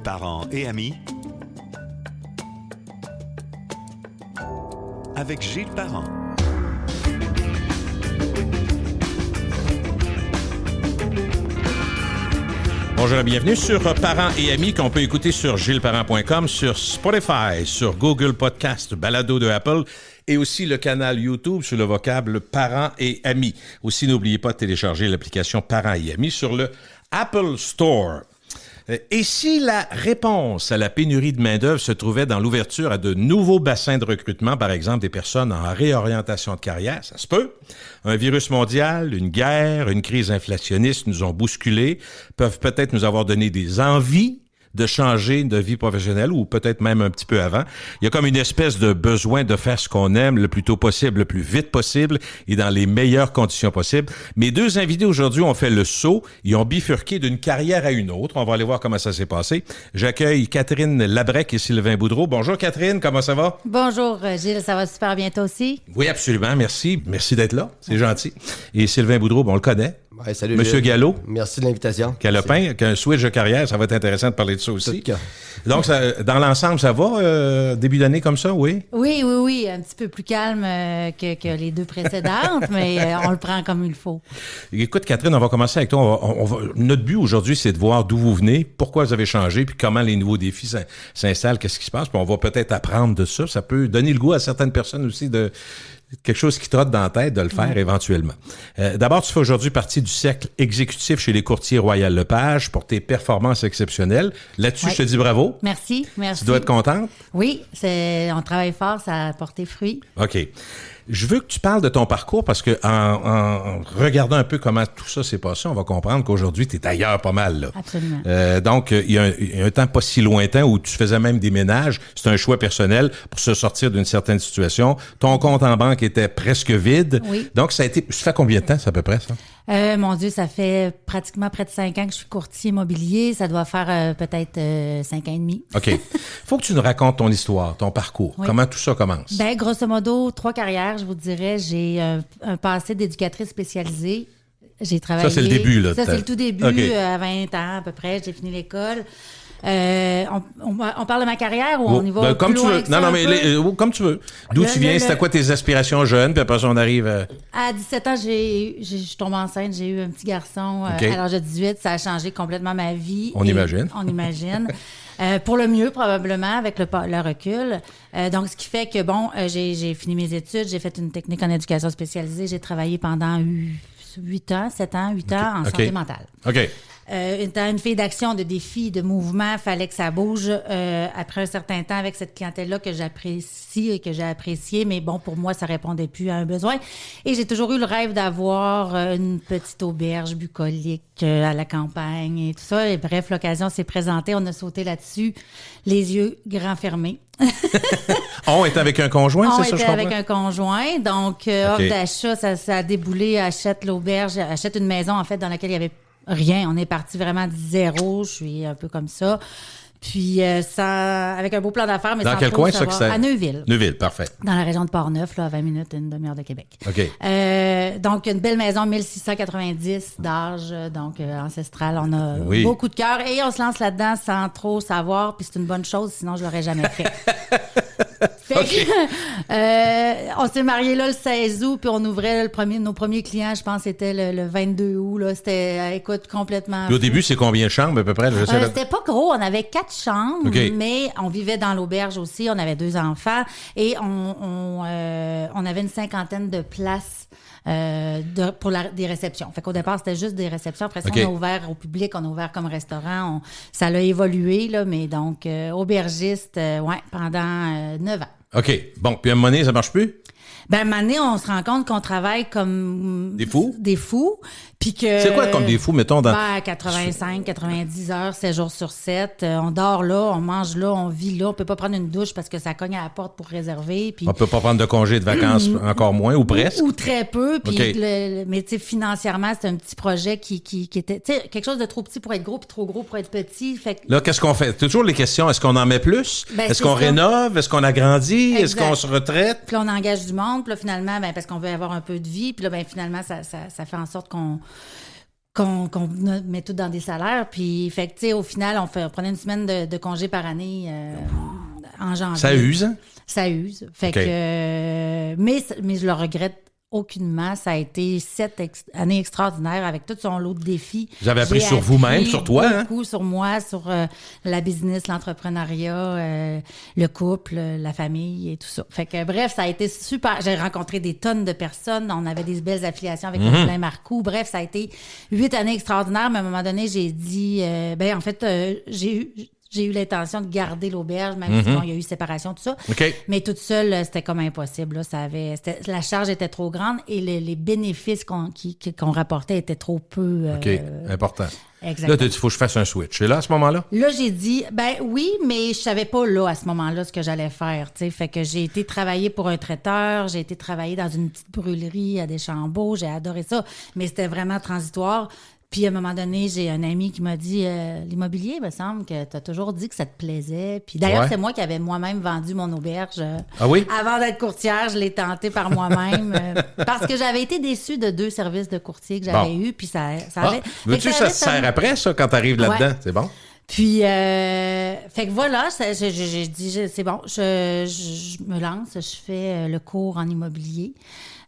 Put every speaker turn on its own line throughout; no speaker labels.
Parents et amis avec Gilles Parent.
Bonjour et bienvenue sur Parents et amis qu'on peut écouter sur gillesparent.com, sur Spotify, sur Google Podcast, Balado de Apple et aussi le canal YouTube sur le vocable Parents et amis. Aussi, n'oubliez pas de télécharger l'application Parents et amis sur le Apple Store. Et si la réponse à la pénurie de main-d'œuvre se trouvait dans l'ouverture à de nouveaux bassins de recrutement, par exemple des personnes en réorientation de carrière, ça se peut. Un virus mondial, une guerre, une crise inflationniste nous ont bousculés, peuvent peut-être nous avoir donné des envies de changer de vie professionnelle ou peut-être même un petit peu avant. Il y a comme une espèce de besoin de faire ce qu'on aime le plus tôt possible, le plus vite possible et dans les meilleures conditions possibles. Mes deux invités aujourd'hui ont fait le saut. Ils ont bifurqué d'une carrière à une autre. On va aller voir comment ça s'est passé. J'accueille Catherine Labrec et Sylvain Boudreau. Bonjour Catherine, comment ça va?
Bonjour Gilles, ça va super bien toi aussi?
Oui, absolument, merci. Merci d'être là, c'est gentil. Et Sylvain Boudreau, on le connaît.
Ouais, salut
Monsieur
Gilles.
Gallo.
Merci de l'invitation.
Calepin, qu'un switch de carrière, ça va être intéressant de parler de ça aussi. Donc, ça, dans l'ensemble, ça va, début d'année comme ça, oui?
Oui, un petit peu plus calme que les deux précédentes, mais on le prend comme il faut.
Écoute, Catherine, on va commencer avec toi. Notre but aujourd'hui, c'est de voir d'où vous venez, pourquoi vous avez changé, puis comment les nouveaux défis s'installent, qu'est-ce qui se passe, puis on va peut-être apprendre de ça. Ça peut donner le goût à certaines personnes aussi de quelque chose qui trotte dans la tête, de le faire éventuellement. D'abord, tu fais aujourd'hui partie du cercle exécutif chez les courtiers Royal Lepage pour tes performances exceptionnelles. Là-dessus, je te dis bravo.
Merci.
Tu dois être contente?
Oui, on travaille fort, ça a porté fruit.
OK. Je veux que tu parles de ton parcours parce que en regardant un peu comment tout ça s'est passé, on va comprendre qu'aujourd'hui, tu es ailleurs pas mal. Là.
Absolument.
Donc, il y a un temps pas si lointain où tu faisais même des ménages. C'est un choix personnel pour se sortir d'une certaine situation. Ton compte en banque était presque vide.
Oui.
Donc, ça fait combien de temps, ça, à peu près, ça?
Mon Dieu, ça fait pratiquement près de 5 ans que je suis courtier immobilier. Ça doit faire peut-être 5 ans et demi.
OK. Faut que tu nous racontes ton histoire, ton parcours. Oui. Comment tout ça commence?
Bien, grosso modo, 3 carrières, je vous dirais. J'ai un passé d'éducatrice spécialisée. J'ai travaillé...
Ça, c'est le début, là.
Ça, c'est le tout début,
okay.
À 20 ans à peu près. J'ai fini l'école. On parle de ma carrière ou on y va
comme
plus
tu
loin
veux.
que ça
Non, mais comme tu veux. D'où tu viens? C'était quoi tes aspirations jeunes? Puis après ça, on arrive
à 17 ans, je suis tombée enceinte. J'ai eu un petit garçon à l'âge de 18. Ça a changé complètement ma vie.
On imagine.
Pour le mieux, probablement, avec le recul. Donc, ce qui fait que, j'ai fini mes études. J'ai fait une technique en éducation spécialisée. J'ai travaillé pendant 7 ans en santé mentale.
OK.
Étant une fille d'action, de défi, de mouvement, il fallait que ça bouge après un certain temps avec cette clientèle-là que j'apprécie et que j'ai appréciée. Mais bon, pour moi, ça répondait plus à un besoin. Et j'ai toujours eu le rêve d'avoir une petite auberge bucolique à la campagne et tout ça. Et bref, l'occasion s'est présentée. On a sauté là-dessus, les yeux grands fermés.
On était avec un conjoint, c'est ça, je comprends?
On était avec un conjoint. Donc, offre d'achat, ça a déboulé. Achète l'auberge, achète une maison, en fait, dans laquelle il y avait rien. On est parti vraiment de zéro. Je suis un peu comme ça. Puis, avec un beau plan d'affaires, mais
dans
sans
quel
trop
coin,
savoir.
ça, que c'est?
À Neuville.
Neuville, parfait.
Dans la région de Port-Neuf, là, à 20 minutes, une demi-heure de Québec.
OK.
Donc, une belle maison, 1690 d'âge, donc ancestrale. On a beaucoup de cœur et on se lance là-dedans sans trop savoir. Puis c'est une bonne chose, sinon je l'aurais jamais fait. On s'est mariés là le 16 août, puis on ouvrait nos premiers clients, je pense, c'était le 22 août. Là. C'était, écoute, complètement...
Puis au début, c'est combien de chambres, à peu près?
C'était pas gros, on avait 4 chambres, mais on vivait dans l'auberge aussi, on avait 2 enfants, et on avait une 50aine de places pour des réceptions. Fait qu'au départ, c'était juste des réceptions. Après ça, on a ouvert au public, on a ouvert comme restaurant. Ça l'a évolué, là, mais donc, aubergiste, pendant 9 ans.
OK. Bon, puis à un moment donné, ça marche plus?
Ben, à un moment donné, on se rend compte qu'on travaille comme...
Des fous?
Des fous. Puis que...
C'est quoi comme des fous, mettons, dans...
85, 90 heures, 7 jours sur 7. On dort là, on mange là, on vit là. On peut pas prendre une douche parce que ça cogne à la porte pour réserver. Puis...
On peut pas prendre de congé de vacances, encore moins, ou presque?
Ou très peu. Puis mais tu sais, financièrement, c'est un petit projet qui était... Tu sais, quelque chose de trop petit pour être gros, puis trop gros pour être petit. Fait que...
Là, qu'est-ce qu'on fait? Toujours les questions, est-ce qu'on en met plus? Est-ce qu'on rénove? Est-ce qu'on agrandit? Exact. Est-ce qu'on se retraite?
Puis là, on engage du monde. Puis là, finalement, parce qu'on veut avoir un peu de vie. Puis là, finalement, ça fait en sorte qu'on met tout dans des salaires. Puis, fait que, tu sais, au final, on prenait une semaine de congé par année en janvier.
Ça use, hein?
Ça use. Fait que, mais je le regrette aucunement. Ça a été 7 années extraordinaires avec tout son lot de défis.
Vous avez appris sur vous-même, sur toi, hein?
Beaucoup sur moi, sur la business, l'entrepreneuriat, le couple, la famille et tout ça. Fait que bref, ça a été super. J'ai rencontré des tonnes de personnes. On avait des belles affiliations avec Moulin Marcoux. Bref, ça a été 8 années extraordinaires. Mais à un moment donné, j'ai dit, en fait, j'ai eu l'intention de garder l'auberge, même si il y a eu séparation, tout ça.
Okay.
Mais toute seule, c'était comme impossible. Là. La charge était trop grande et les bénéfices qu'on rapportait étaient trop peu
important.
Exactement.
Là, tu as dit, il faut que je fasse un switch. Et là, à ce moment-là?
Là, j'ai dit, oui, mais je savais pas là, à ce moment-là, ce que j'allais faire. T'sais. Fait que j'ai été travailler pour un traiteur, j'ai été travailler dans une petite brûlerie à Deschambault, j'ai adoré ça, mais c'était vraiment transitoire. Puis, à un moment donné, j'ai un ami qui m'a dit l'immobilier, il me semble que tu as toujours dit que ça te plaisait. Puis d'ailleurs, c'est moi qui avais moi-même vendu mon auberge. Avant d'être courtière, je l'ai tenté par moi-même parce que j'avais été déçue de 2 services de courtier que j'avais eus. Puis ça avait.
Veux-tu que ça te sert après, ça, quand tu arrives là-dedans? C'est bon?
Puis, fait que voilà, j'ai dit, c'est bon, je me lance, je fais le cours en immobilier.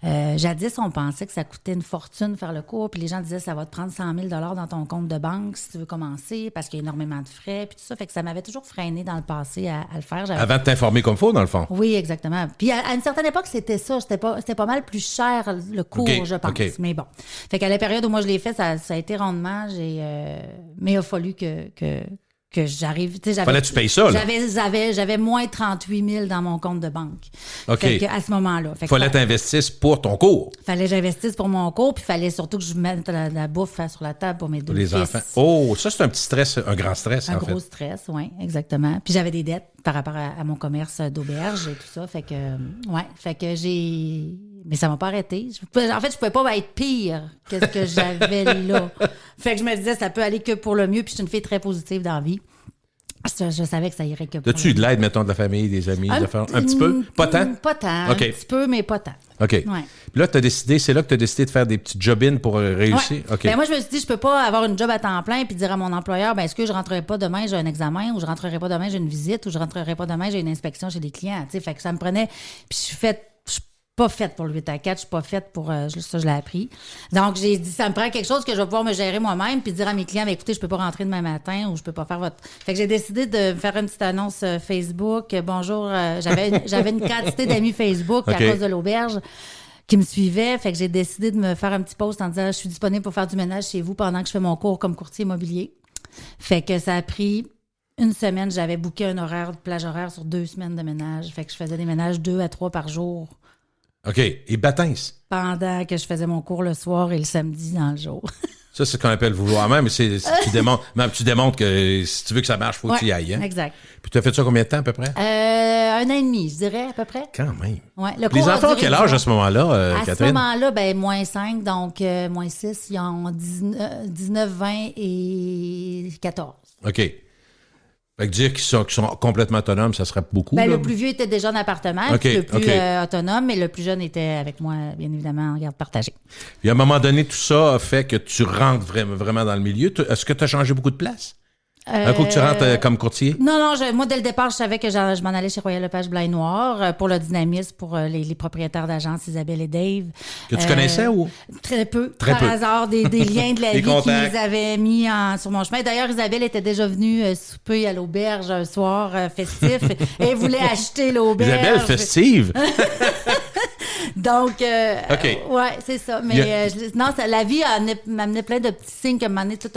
Jadis, on pensait que ça coûtait une fortune faire le cours, puis les gens disaient ça va te prendre 100 000 $ dans ton compte de banque si tu veux commencer, parce qu'il y a énormément de frais, puis tout ça. Fait que ça m'avait toujours freiné dans le passé à le faire.
Avant de t'informer comme il faut, dans le fond.
Oui, exactement. Puis à une certaine époque, c'était ça. C'était pas mal plus cher le cours, je pense. Okay. Mais bon. Fait qu'à la période où moi je l'ai fait, ça a été rondement. Mais il a fallu que j'arrive.
Fallait que tu payes ça, là.
J'avais moins 38 000 dans mon compte de banque.
OK.
Fait que, à ce moment-là.
Fallait que tu investisses pour ton cours.
Fallait que j'investisse pour mon cours, puis fallait surtout que je mette la bouffe sur la table pour mes 2 fils.
Les enfants. Oh, ça, c'est un petit stress, un grand stress, en fait.
Un gros stress, oui, exactement. Puis j'avais des dettes par rapport à mon commerce d'auberge et tout ça. Fait que, fait que j'ai... Mais ça m'a pas arrêté. En fait, je pouvais pas être pire que ce que j'avais là. Fait que je me disais, ça peut aller que pour le mieux. Puis je suis une fille très positive dans la vie. Je savais que ça irait que pour
As-tu eu de l'aide, mettons, de la famille, des amis? Un petit peu? Pas tant?
Pas tant.
Okay.
Un petit peu, mais pas tant.
OK. Ouais. Puis là, c'est là que tu as décidé de faire des petits job-ins pour réussir?
Ouais. OK. Moi, je me suis dit, je peux pas avoir une job à temps plein puis dire à mon employeur, est-ce que je rentrerai pas demain, j'ai un examen, ou je rentrerai pas demain, j'ai une visite, ou je rentrerai pas demain, j'ai une inspection chez des clients. T'sais. Fait que ça me prenait... Puis je suis pas faite pour le 8 à 4, je suis pas faite pour ça, je l'ai appris. Donc, j'ai dit, ça me prend quelque chose que je vais pouvoir me gérer moi-même puis dire à mes clients, écoutez, je peux pas rentrer demain matin ou je peux pas faire votre... Fait que j'ai décidé de faire une petite annonce Facebook. Bonjour, j'avais une quantité d'amis Facebook à cause de l'auberge qui me suivaient. Fait que j'ai décidé de me faire un petit post en disant, je suis disponible pour faire du ménage chez vous pendant que je fais mon cours comme courtier immobilier. Fait que ça a pris... Une semaine, j'avais booké un horaire de plage horaire sur 2 semaines de ménage. Fait que je faisais des ménages 2 à 3 par jour.
OK. Et baptême?
Pendant que je faisais mon cours le soir et le samedi dans le jour.
Ça, c'est ce qu'on appelle vouloir même. Tu démontres que si tu veux que ça marche, il faut que tu y ailles. Hein?
Exact.
Puis tu as fait ça combien de temps à peu près?
1 an et demi, je dirais, à peu près.
Quand même.
Ouais,
les enfants ont quel âge à ce moment-là,
Catherine? À ce moment-là, moins 5, donc moins 6, ils ont 19, 20 et 14.
OK. Fait que dire qu'ils sont complètement autonomes, ça serait beaucoup.
Le plus vieux était déjà en appartement, le plus autonome, mais le plus jeune était avec moi, bien évidemment, en garde partagée.
Et à un moment donné, tout ça a fait que tu rentres vraiment dans le milieu. Est-ce que tu as changé beaucoup de place? Un coup que tu rentres comme courtier?
Non, moi, dès le départ, je savais que je m'en allais chez Royal Lepage Blaye-Noir pour le dynamisme, pour les propriétaires d'agence Isabelle et Dave.
Que tu connaissais ou?
Très peu. Par hasard, des liens de la vie qui les avaient mis sur mon chemin. D'ailleurs, Isabelle était déjà venue souper à l'auberge un soir festif et elle voulait acheter l'auberge.
Isabelle festive?
Donc, c'est ça. Mais la vie m'a amené plein de petits signes que un moment donné, tout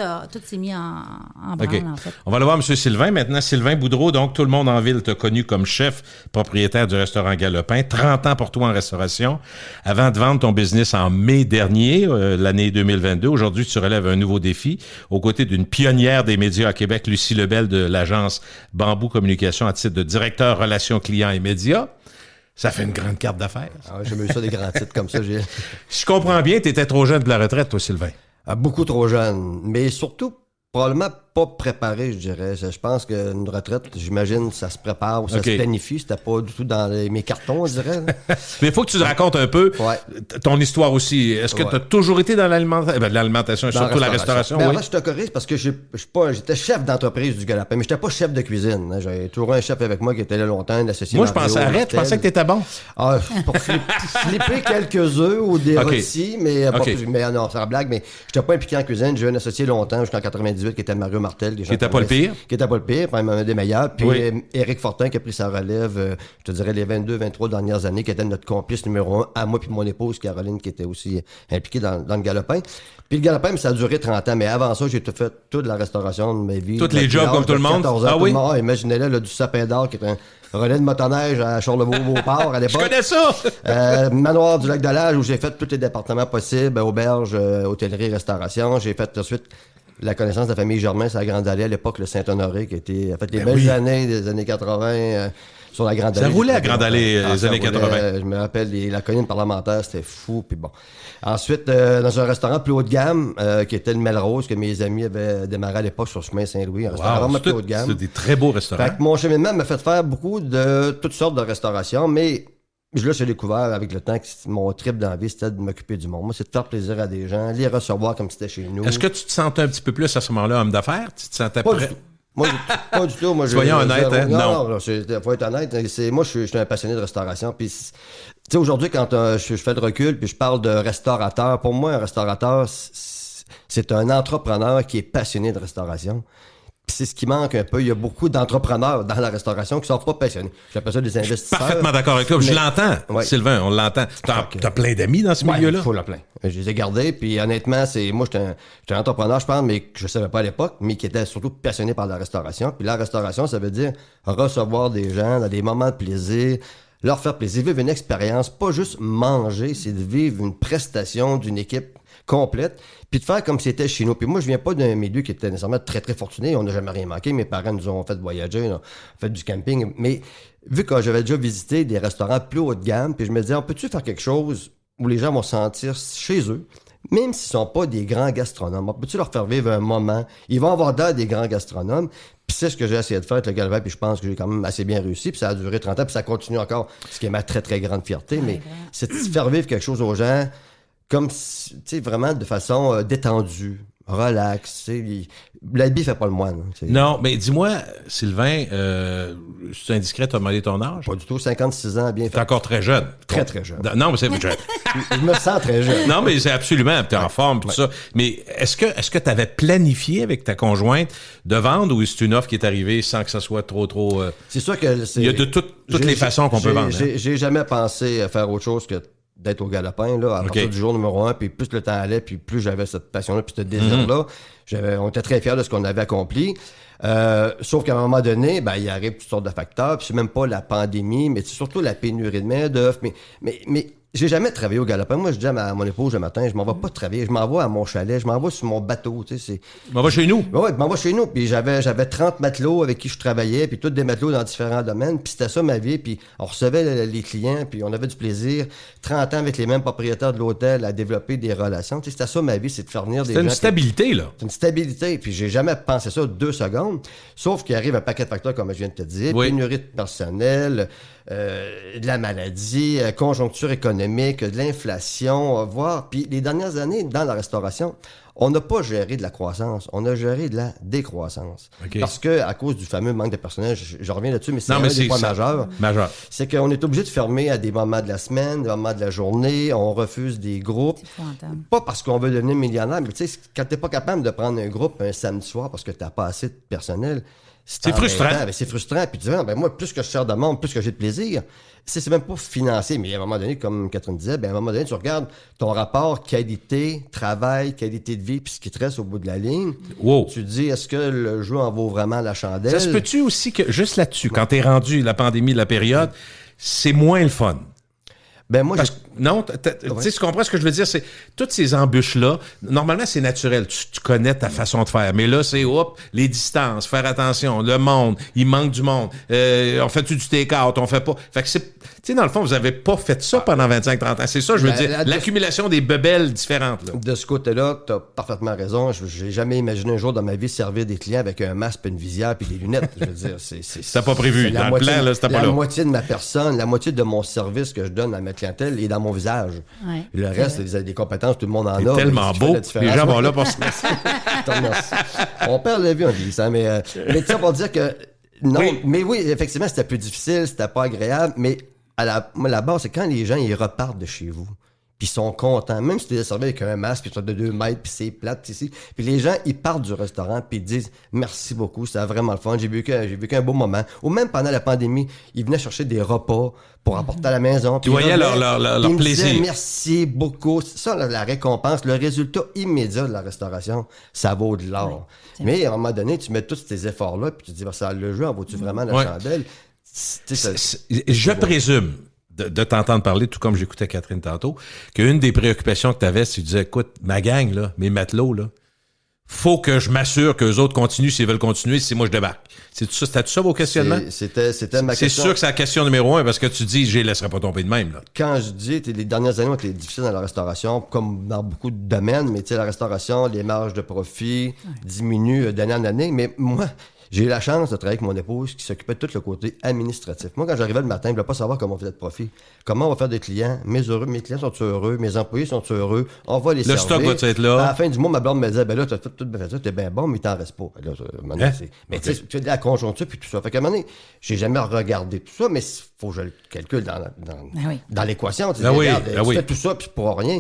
s'est mis en branle, en fait.
On va aller voir M. Sylvain maintenant. Sylvain Boudreau, donc tout le monde en ville t'a connu comme chef propriétaire du restaurant Galopin. 30 ans pour toi en restauration. Avant de vendre ton business en mai dernier, l'année 2022, aujourd'hui, tu relèves un nouveau défi aux côtés d'une pionnière des médias à Québec, Lucie Lebel de l'agence Bambou Communication à titre de directeur relations clients et médias. Ça fait une grande carte d'affaires.
Ah ouais, j'ai eu ça, des grands titres comme ça.
Si je comprends bien, tu étais trop jeune pour la retraite, toi, Sylvain.
Beaucoup trop jeune. Mais surtout, probablement pas préparé, je dirais. Je pense qu'une retraite, j'imagine, ça se prépare ou ça se planifie. C'était pas du tout dans mes cartons, je dirais.
Mais il faut que tu te racontes un peu ton histoire aussi. Est-ce que tu as toujours été dans l'alimentation et surtout la restauration?
Ben, oui. Je te corrige parce que j'étais chef d'entreprise du Galopin, mais j'étais pas chef de cuisine. J'avais toujours un chef avec moi qui était là longtemps, un associé.
Moi, je pensais que tu étais bon.
Ah, pour flipper quelques œufs ou des rôtis, mais non, c'est en blague, mais j'étais pas impliqué en cuisine. J'ai eu un associé longtemps, jusqu'en 98, qui était Mario Martel.
Qui était pas le pire.
Qui était pas le pire, même un des meilleurs. Puis Éric Fortin qui a pris sa relève, je te dirais, les 22-23 dernières années, qui était notre complice numéro 1, à moi puis mon épouse, Caroline, qui était aussi impliquée dans le Galopin. Puis le Galopin, ça a duré 30 ans, mais avant ça, j'ai fait toute la restauration de ma vie.
Toutes les jobs comme tout le monde?
Ah oui? Imaginez-là, du sapin d'or, qui est un relais de motoneige à Charlevoix-Beauport à l'époque.
Je connais ça!
Manoir du Lac-de-l'Âge, où j'ai fait tous les départements possibles, auberge, hôtellerie, restauration. J'ai fait ensuite la connaissance de la famille Germain sur la Grande Allée, à l'époque, le Saint-Honoré, qui a fait les belles années des années 80 sur la Grande Allée.
Ça roulait à Grande Allée les années 80.
Je me rappelle, la colline parlementaire, c'était fou, puis bon. Ensuite, dans un restaurant plus haut de gamme, qui était le Melrose, que mes amis avaient démarré à l'époque sur chemin Saint-Louis, un restaurant vraiment plus haut de gamme.
C'est des très beaux restaurants.
Fait que mon cheminement m'a fait faire beaucoup de toutes sortes de restaurations, mais là, j'ai découvert avec le temps que mon trip dans la vie, c'était de m'occuper du monde. Moi, c'est de faire plaisir à des gens, les recevoir comme si c'était chez nous.
Est-ce que tu te sentais un petit peu plus à ce moment-là homme d'affaires? Tu te sentais prêt?
Moi, pas du tout. Moi,
soyons honnêtes, hein?
Non, faut être honnête. Moi, je suis un passionné de restauration. Puis, tu sais, aujourd'hui, quand je fais de recul, puis je parle de restaurateur, pour moi, un restaurateur, c'est un entrepreneur qui est passionné de restauration. Puis c'est ce qui manque un peu. Il y a beaucoup d'entrepreneurs dans la restauration qui sont pas passionnés. J'appelle ça des investisseurs.
Parfaitement d'accord avec toi. Je l'entends, Sylvain, on l'entend. T'as plein d'amis dans ce milieu-là?
Il faut le plein. Je les ai gardés, puis honnêtement, moi, j'étais un entrepreneur, je pense, mais que je savais pas à l'époque, mais qui était surtout passionné par la restauration. Puis la restauration, ça veut dire recevoir des gens dans des moments de plaisir, leur faire plaisir, vivre une expérience, pas juste manger, c'est de vivre une prestation d'une équipe complète, puis de faire comme si c'était chez nous. Puis moi, je viens pas d'un milieu qui était nécessairement très, très fortuné. On n'a jamais rien manqué. Mes parents nous ont fait voyager, on a fait du camping. Mais vu que j'avais déjà visité des restaurants plus haut de gamme, puis je me disais, on peut-tu faire quelque chose où les gens vont se sentir chez eux, même s'ils sont pas des grands gastronomes? On peut-tu leur faire vivre un moment? Ils vont avoir l'air des grands gastronomes. Puis c'est ce que j'ai essayé de faire avec le Galopin, puis je pense que j'ai quand même assez bien réussi. Puis ça a duré 30 ans, puis ça continue encore, ce qui est ma très, très grande fierté. Mais c'est de faire vivre quelque chose aux gens comme, tu sais, vraiment de façon détendue, relax. L'habit fait pas le moine.
Non, mais dis-moi, Sylvain, c'est indiscret, t'as demandé ton âge?
Pas du tout, 56 ans, bien fait.
T'es encore très jeune.
Très, très jeune.
Non, mais c'est jeune.
Je me sens très jeune.
Non, mais c'est absolument, t'es en forme, tout ça. Mais est-ce que t'avais planifié avec ta conjointe de vendre ou c'est une offre qui est arrivée sans que ça soit trop...
C'est sûr que
il y a de toutes les façons qu'on peut vendre.
J'ai jamais pensé à faire autre chose que d'être au Galopin, là, à partir du jour numéro 1, puis plus le temps allait, puis plus j'avais cette passion-là, puis ce désir-là. On était très fiers de ce qu'on avait accompli. Sauf qu'à un moment donné, il arrive toutes sortes de facteurs, puis c'est même pas la pandémie, mais c'est surtout la pénurie de main-d'œuvre. Mais j'ai jamais travaillé au Galopin. Moi, je dis à mon épouse le matin, je m'en vais pas travailler, je m'en vais à mon chalet, je m'en vais sur mon bateau, tu sais.
Je m'en vais chez nous.
Oui, je m'en vais chez nous. Puis j'avais 30 matelots avec qui je travaillais, puis tous des matelots dans différents domaines. Puis c'était ça ma vie. Puis on recevait les clients, puis on avait du plaisir. 30 ans avec les mêmes propriétaires de l'hôtel à développer des relations. Tu sais, c'était ça ma vie, c'est de faire venir des gens.
C'est une stabilité, là.
C'est une stabilité. Puis j'ai jamais pensé ça 2 secondes. Sauf qu'il arrive un paquet de facteurs, comme je viens de te dire. Pénurie de personnel, de la maladie, conjoncture économique, de l'inflation, voire. Puis les dernières années, dans la restauration, on n'a pas géré de la croissance, on a géré de la décroissance. Parce que à cause du fameux manque de personnel, je reviens là-dessus, mais c'est un des points majeurs. C'est qu'on est obligé de fermer à des moments de la semaine, des moments de la journée, on refuse des groupes. Pas parce qu'on veut devenir millionnaire, mais tu sais, quand t'es pas capable de prendre un groupe un samedi soir parce que t'as pas assez de personnel,
c'est frustrant.
C'est frustrant. Puis tu dis, moi, plus que je sers de monde, plus que j'ai de plaisir. C'est même pas financé, mais à un moment donné, comme Catherine disait, à un moment donné, tu regardes ton rapport qualité, travail, qualité de vie, puis ce qui te reste au bout de la ligne.
Wow.
Tu te dis, est-ce que le jeu en vaut vraiment la chandelle?
Ça se peut-tu aussi que, juste là-dessus, quand t'es rendu la pandémie, la période, c'est moins le fun? Non, tu comprends ce que je veux dire? C'est toutes ces embûches-là, normalement, c'est naturel. Tu connais ta façon de faire. Mais là, c'est, les distances, faire attention, le monde, il manque du monde. On fait-tu du take-out? On fait pas. Fait que sais, dans le fond, vous n'avez pas fait ça pendant 25-30 ans. C'est ça, je veux dire, l'accumulation des bebelles différentes. Là.
De ce côté-là, tu as parfaitement raison. Je n'ai jamais imaginé un jour dans ma vie servir des clients avec un masque, une visière puis des lunettes. Je veux dire,
c'était pas prévu. Dans le plan, là, c'était pas là.
La moitié de ma personne, la moitié de mon service que je donne à ma clientèle est dans mon visage. Ouais, le reste, des compétences, tout le monde en a.
C'est tellement beau. Les gens vont là pour se
On perd la vie en vieillissant, mais tout ça pour dire que non, mais oui, effectivement, c'était plus difficile, c'était pas agréable, mais à la base, c'est quand les gens ils repartent de chez vous, puis ils sont contents, même si tu les servi avec un masque, puis tu as de 2 mètres, puis c'est plate, ici. Puis les gens, ils partent du restaurant, puis ils disent merci beaucoup, c'était vraiment le fun, j'ai vécu un beau moment. Ou même pendant la pandémie, ils venaient chercher des repas pour apporter à la maison.
Tu voyais leur plaisir.
Disaient, merci beaucoup. Ça, la récompense, le résultat immédiat de la restauration, ça vaut de l'or. Oui, mais à un moment donné, tu mets tous ces efforts-là, puis tu te dis, ça le jeu, en vaut-tu vraiment la chandelle?
Je présume, de t'entendre parler, tout comme j'écoutais Catherine tantôt, qu'une des préoccupations que tu avais, c'est que tu disais, écoute, ma gang, là, mes matelots, là, faut que je m'assure qu'eux autres continuent s'ils veulent continuer, si moi je débarque. C'était tout ça vos questionnements?
C'était ma question.
C'est sûr que c'est la question numéro 1 parce que tu dis, je les laisserai pas tomber de même. Là.
Quand je dis, les dernières années ont été difficiles dans la restauration, comme dans beaucoup de domaines, mais la restauration, les marges de profit diminuent d'année en année. Mais moi, j'ai eu la chance de travailler avec mon épouse qui s'occupait de tout le côté administratif. Moi, quand j'arrivais le matin, je ne voulais pas savoir comment on faisait de profit. Comment on va faire des clients? Mes clients sont-ils heureux? Mes employés sont-ils heureux? On va les servir.
Le stock va être là?
À la fin du mois, ma blonde me disait, ben là, tu as tout bien fait ça, t'es bien bon, mais il t'en reste pas. Là, mais tu sais, la conjoncture puis tout ça. Fait qu'à un moment donné, j'ai jamais regardé tout ça, mais il faut que je le calcule dans l'équation. Tu fais tout ça, puis pour rien.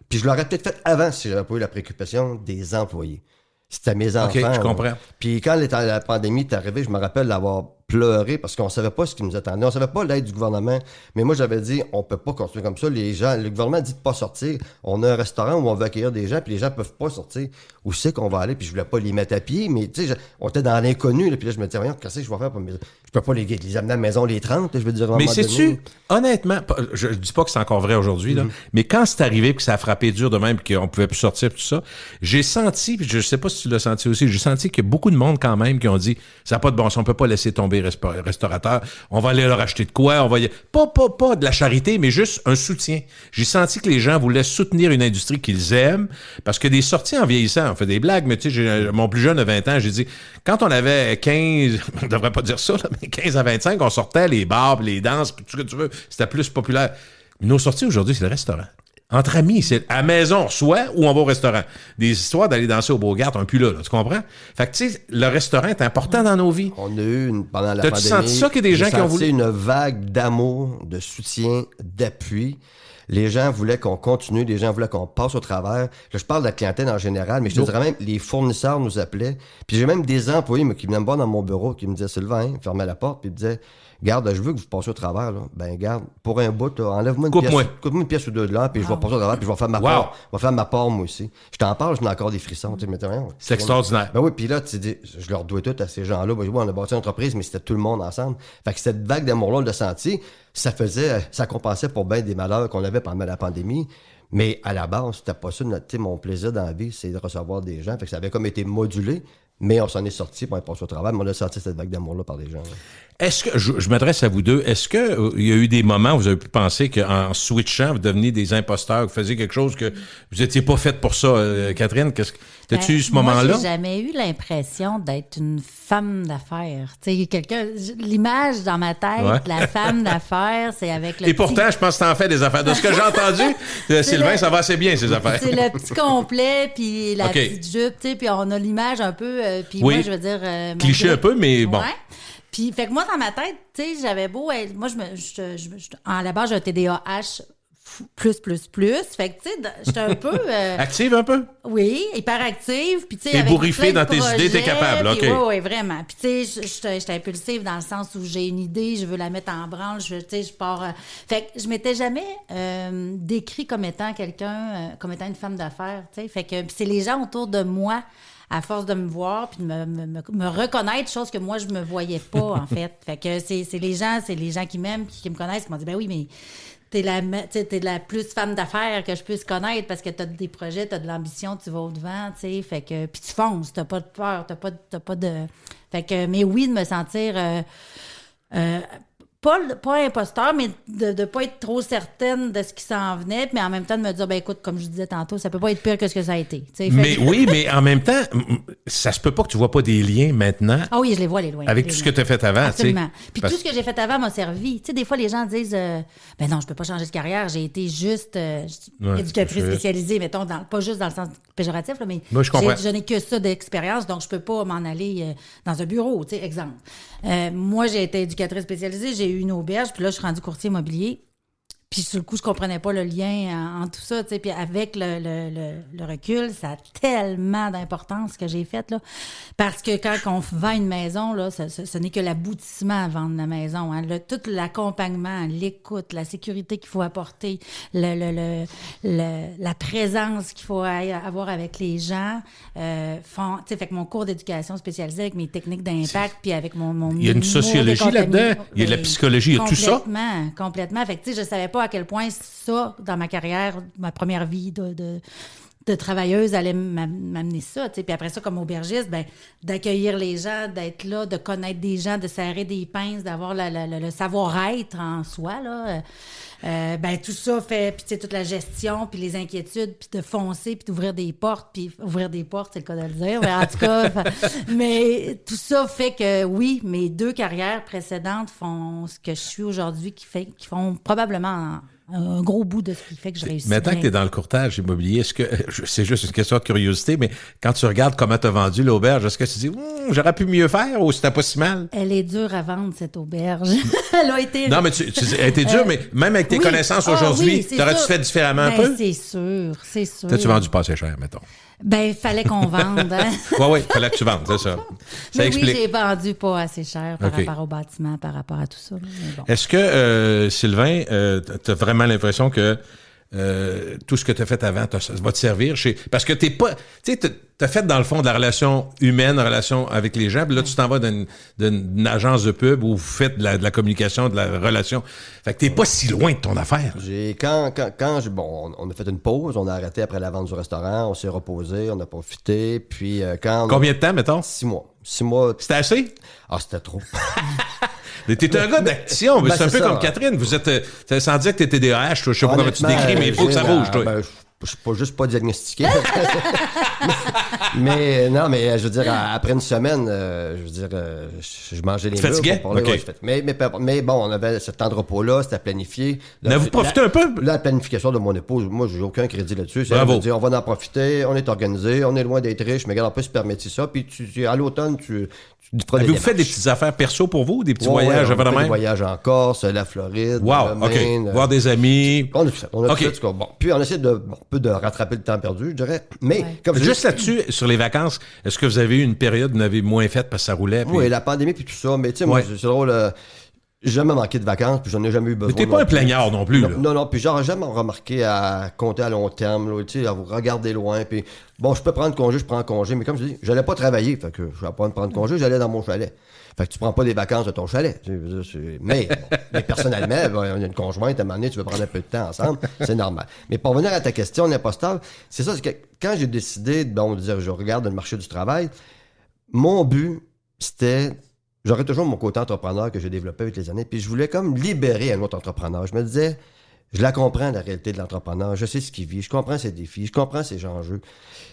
Puis je l'aurais peut-être fait avant si j'avais pas eu la préoccupation des employés. C'était mes enfants.
OK, je comprends.
Puis quand la pandémie est arrivée, je me rappelle d'avoir pleuré parce qu'on savait pas ce qui nous attendait. On savait pas l'aide du gouvernement. Mais moi, j'avais dit, on peut pas continuer comme ça. Les gens, le gouvernement dit de pas sortir. On a un restaurant où on veut accueillir des gens, puis les gens peuvent pas sortir. Où c'est qu'on va aller? Puis je voulais pas les mettre à pied, mais tu sais, on était dans l'inconnu. Puis là, je me disais, voyons, qu'est-ce que je vais faire pour je peux pas les amener à la maison les 30, je veux dire.
Mais sais-tu, honnêtement, je dis pas que c'est encore vrai aujourd'hui, là, mais quand c'est arrivé que ça a frappé dur de même, puis qu'on pouvait plus sortir, tout ça, j'ai senti, puis je sais pas si tu l'as senti aussi, j'ai senti qu'il y a beaucoup de monde quand même qui ont dit, ça n'a pas de bon sens, on peut pas laisser tomber restaurateur, on va aller leur acheter de quoi, on va pas de la charité, mais juste un soutien. J'ai senti que les gens voulaient soutenir une industrie qu'ils aiment, parce que des sorties en vieillissant, on fait des blagues, mais tu sais, mon plus jeune de 20 ans, j'ai dit, quand on avait 15, on devrait pas dire ça, là, mais 15 à 25, on sortait les bars, les danses, tout ce que tu veux, c'était plus populaire. Nos sorties aujourd'hui, c'est le restaurant. Entre amis, c'est à la maison, soit ou on va au restaurant. Des histoires d'aller danser au Beaugard, un plus là, tu comprends? Fait que, tu sais, le restaurant est important dans nos vies.
On a eu, pendant la pandémie...
T'as-tu senti ça qu'il y a des gens qui ont voulu...
une vague d'amour, de soutien, d'appui. Les gens voulaient qu'on continue, les gens voulaient qu'on passe au travers. Là, je parle de la clientèle en général, mais je te dirais même, les fournisseurs nous appelaient. Puis j'ai même des employés qui venaient me voir dans mon bureau, qui me disaient, Sylvain, fermez la porte, puis ils me disaient, garde, je veux que vous passiez au travers, là. Ben, garde, pour un bout, là, enlève-moi une pièce ou deux de là, puis je vais passer au travers, puis je vais faire ma part. Je vais faire ma part, moi aussi. Je t'en parle, j'en ai encore des frissons. Tu sais,
c'est extraordinaire.
Ben oui, puis là, tu dis, je leur dois tout à ces gens-là. Ben, oui, on a bâti une entreprise, mais c'était tout le monde ensemble. Fait que cette vague d'amour-là, on l'a senti. Ça compensait pour bien des malheurs qu'on avait pendant la pandémie. Mais à la base, c'était pas ça. Mon plaisir dans la vie, c'est de recevoir des gens. Fait que ça avait comme été modulé, mais on s'en est sorti pour passer au travail. Mais on a sorti cette vague d'amour-là par des gens. Là.
Est-ce que, je m'adresse à vous deux, est-ce que il y a eu des moments où vous avez pu penser qu'en switchant, vous deveniez des imposteurs, vous faisiez quelque chose que vous étiez pas faite pour ça? Catherine, t'as-tu eu ce moment-là?
Moi, j'ai jamais eu l'impression d'être une femme d'affaires. Tu sais, l'image dans ma tête, la femme d'affaires, c'est avec le
Et pourtant, je pense que t'en fais des affaires. De ce que j'ai entendu, Sylvain, ça va assez bien, ces affaires.
C'est le petit complet, puis la petite jupe, tu sais, puis on a l'image un peu, puis moi, je veux dire...
cliché un peu, mais bon.
Ouais. Puis, fait que moi, dans ma tête, tu sais, j'avais beau être... Moi, à la base, j'ai un TDAH plus. Fait que, tu sais, j'étais un peu...
active un peu?
Oui, hyper active. Puis, tu sais,
ébouriffée dans tes idées, t'es capable, OK.
Oui, vraiment. Puis, tu sais, j'étais impulsive dans le sens où j'ai une idée, je veux la mettre en branle, tu sais, je pars... Fait que je m'étais jamais décrit comme étant quelqu'un, comme étant une femme d'affaires, tu sais. Fait que c'est les gens autour de moi, à force de me voir puis de me reconnaître, chose que moi, je me voyais pas, en fait. Fait que c'est les gens qui m'aiment, qui me connaissent, qui m'ont dit, ben oui, mais t'es la plus femme d'affaires que je puisse connaître parce que t'as des projets, t'as de l'ambition, tu vas au-devant, tu sais. Fait que, puis tu fonces, t'as pas de peur, t'as pas de... Fait que, mais oui, de me sentir... pas imposteur, mais de pas être trop certaine de ce qui s'en venait, mais en même temps de me dire, ben écoute, comme je disais tantôt, ça peut pas être pire que ce que ça a été.
Mais oui, mais en même temps, ça se peut pas que tu vois pas des liens maintenant.
Ah oui, je les vois, les loin.
Avec tout ce que tu as fait avant.
Absolument. Puis tout ce que j'ai fait avant m'a servi. Tu sais, des fois, les gens disent, ben non, je peux pas changer de carrière, j'ai été juste éducatrice spécialisée, mettons, pas juste dans le sens péjoratif, là, mais
moi,
je n'ai que ça d'expérience, donc je peux pas m'en aller dans un bureau, tu sais, exemple. Moi, j'ai été éducatrice spécialisée, j'ai eu une auberge, puis là, je suis rendue courtier immobilier. Puis sur le coup, je comprenais pas le lien en tout ça, tu sais. Puis avec le recul, ça a tellement d'importance ce que j'ai fait, là. Parce que quand on vend une maison, là, ce n'est que l'aboutissement à vendre la maison. Hein. Tout l'accompagnement, l'écoute, la sécurité qu'il faut apporter, la présence qu'il faut avoir avec les gens, tu sais, fait que mon cours d'éducation spécialisée avec mes techniques d'impact, puis avec mon
il y a une sociologie là-dedans, il y a de la psychologie, il y a tout ça.
Complètement. Fait que tu sais, je savais pas à quel point ça, dans ma carrière, ma première vie de travailleuse, allait m'amener ça. T'sais. Puis après ça, comme aubergiste, ben, d'accueillir les gens, d'être là, de connaître des gens, de serrer des pinces, d'avoir le savoir-être en soi, là. Ben, tout ça fait, puis tu sais, toute la gestion, puis les inquiétudes, puis de foncer, puis d'ouvrir des portes, puis ouvrir des portes, c'est le cas de le dire, mais en tout cas, mais tout ça fait que, oui, mes 2 carrières précédentes font ce que je suis aujourd'hui, qui font probablement un gros bout de ce qui fait que je réussis.
Maintenant que tu es dans le courtage immobilier, est-ce que, c'est juste une question de curiosité, mais quand tu regardes comment tu as vendu l'auberge, est-ce que tu dis, j'aurais pu mieux faire ou c'était pas si mal?
Elle est dure à vendre, cette auberge. Elle a été...
Non, mais elle a été dure, mais même avec tes connaissances aujourd'hui, t'aurais-tu fait différemment un peu?
C'est sûr, c'est sûr.
T'as-tu vendu pas assez cher, mettons?
Ben, il fallait qu'on vende. Hein?
Oui, il fallait que tu vendes, c'est ça. Ça explique.
Oui, j'ai vendu pas assez cher par rapport au bâtiment, par rapport à tout ça. Mais bon.
Est-ce que, Sylvain, tu as vraiment l'impression que tout ce que tu as fait avant ça va te servir? Parce que t'es pas... Tu sais, tu as fait, dans le fond, de la relation humaine, la relation avec les gens, puis là, tu t'en vas d'une agence de pub où vous faites de la communication, de la relation. Fait que t'es pas si loin de ton affaire.
On a fait une pause, on a arrêté après la vente du restaurant, on s'est reposé, on a profité, puis
Combien de temps, mettons?
6 mois. 6 mois.
C'était assez?
Ah, c'était trop.
T'es un gars d'action, mais c'est un peu comme Catherine. Vous êtes, sans dire que t'es TDAH, toi, je sais pas comment tu décris, mais il faut que ça bouge, toi.
Je suis pas juste pas diagnostiqué. mais non, mais je veux dire, après une semaine, je mangeais les murs.
Fatigué? Okay.
Mais bon, on avait ce temps de repos-là, c'était planifié.
Là, vous profitez un peu?
La planification de mon épouse, moi, j'ai aucun crédit là-dessus. C'est
Bravo.
de dire, on va en profiter, on est organisé, on est loin d'être riche, mais regarde, on peut se permettre ça. Puis à l'automne, tu feras
vous faites des petites affaires perso pour vous, des petits voyages vraiment?
Des voyages en Corse, la Floride,
wow,
Maine,
voir des amis.
On a tout ça. Bon. Puis on essaie de rattraper le temps perdu, je dirais. Mais comme
juste là-dessus, sur les vacances, est-ce que vous avez eu une période où vous en avez moins fait parce que ça roulait? Puis...
Oui, la pandémie puis tout ça. Mais tu sais, moi, c'est drôle. J'ai jamais manqué de vacances, puis j'en ai jamais eu besoin.
Mais t'es pas un plaignard non plus, là.
Non, puis j'aurais jamais remarqué à compter à long terme, là, tu sais, à vous regarder loin, puis bon, je peux prendre congé, je prends congé, mais comme je dis, j'allais pas travailler, fait que je vais pas me prendre congé, j'allais dans mon chalet. Fait que tu prends pas des vacances de ton chalet. Mais personnellement, on a une conjointe, à un moment donné, tu veux prendre un peu de temps ensemble, c'est normal. Mais pour revenir à ta question, l'imposteur, c'est ça, c'est que quand j'ai décidé de dire, je regarde le marché du travail, mon but, c'était... J'aurais toujours mon côté entrepreneur que j'ai développé avec les années, puis je voulais comme libérer un autre entrepreneur. Je me disais, je la comprends, la réalité de l'entrepreneur, je sais ce qu'il vit, je comprends ses défis, je comprends ses enjeux.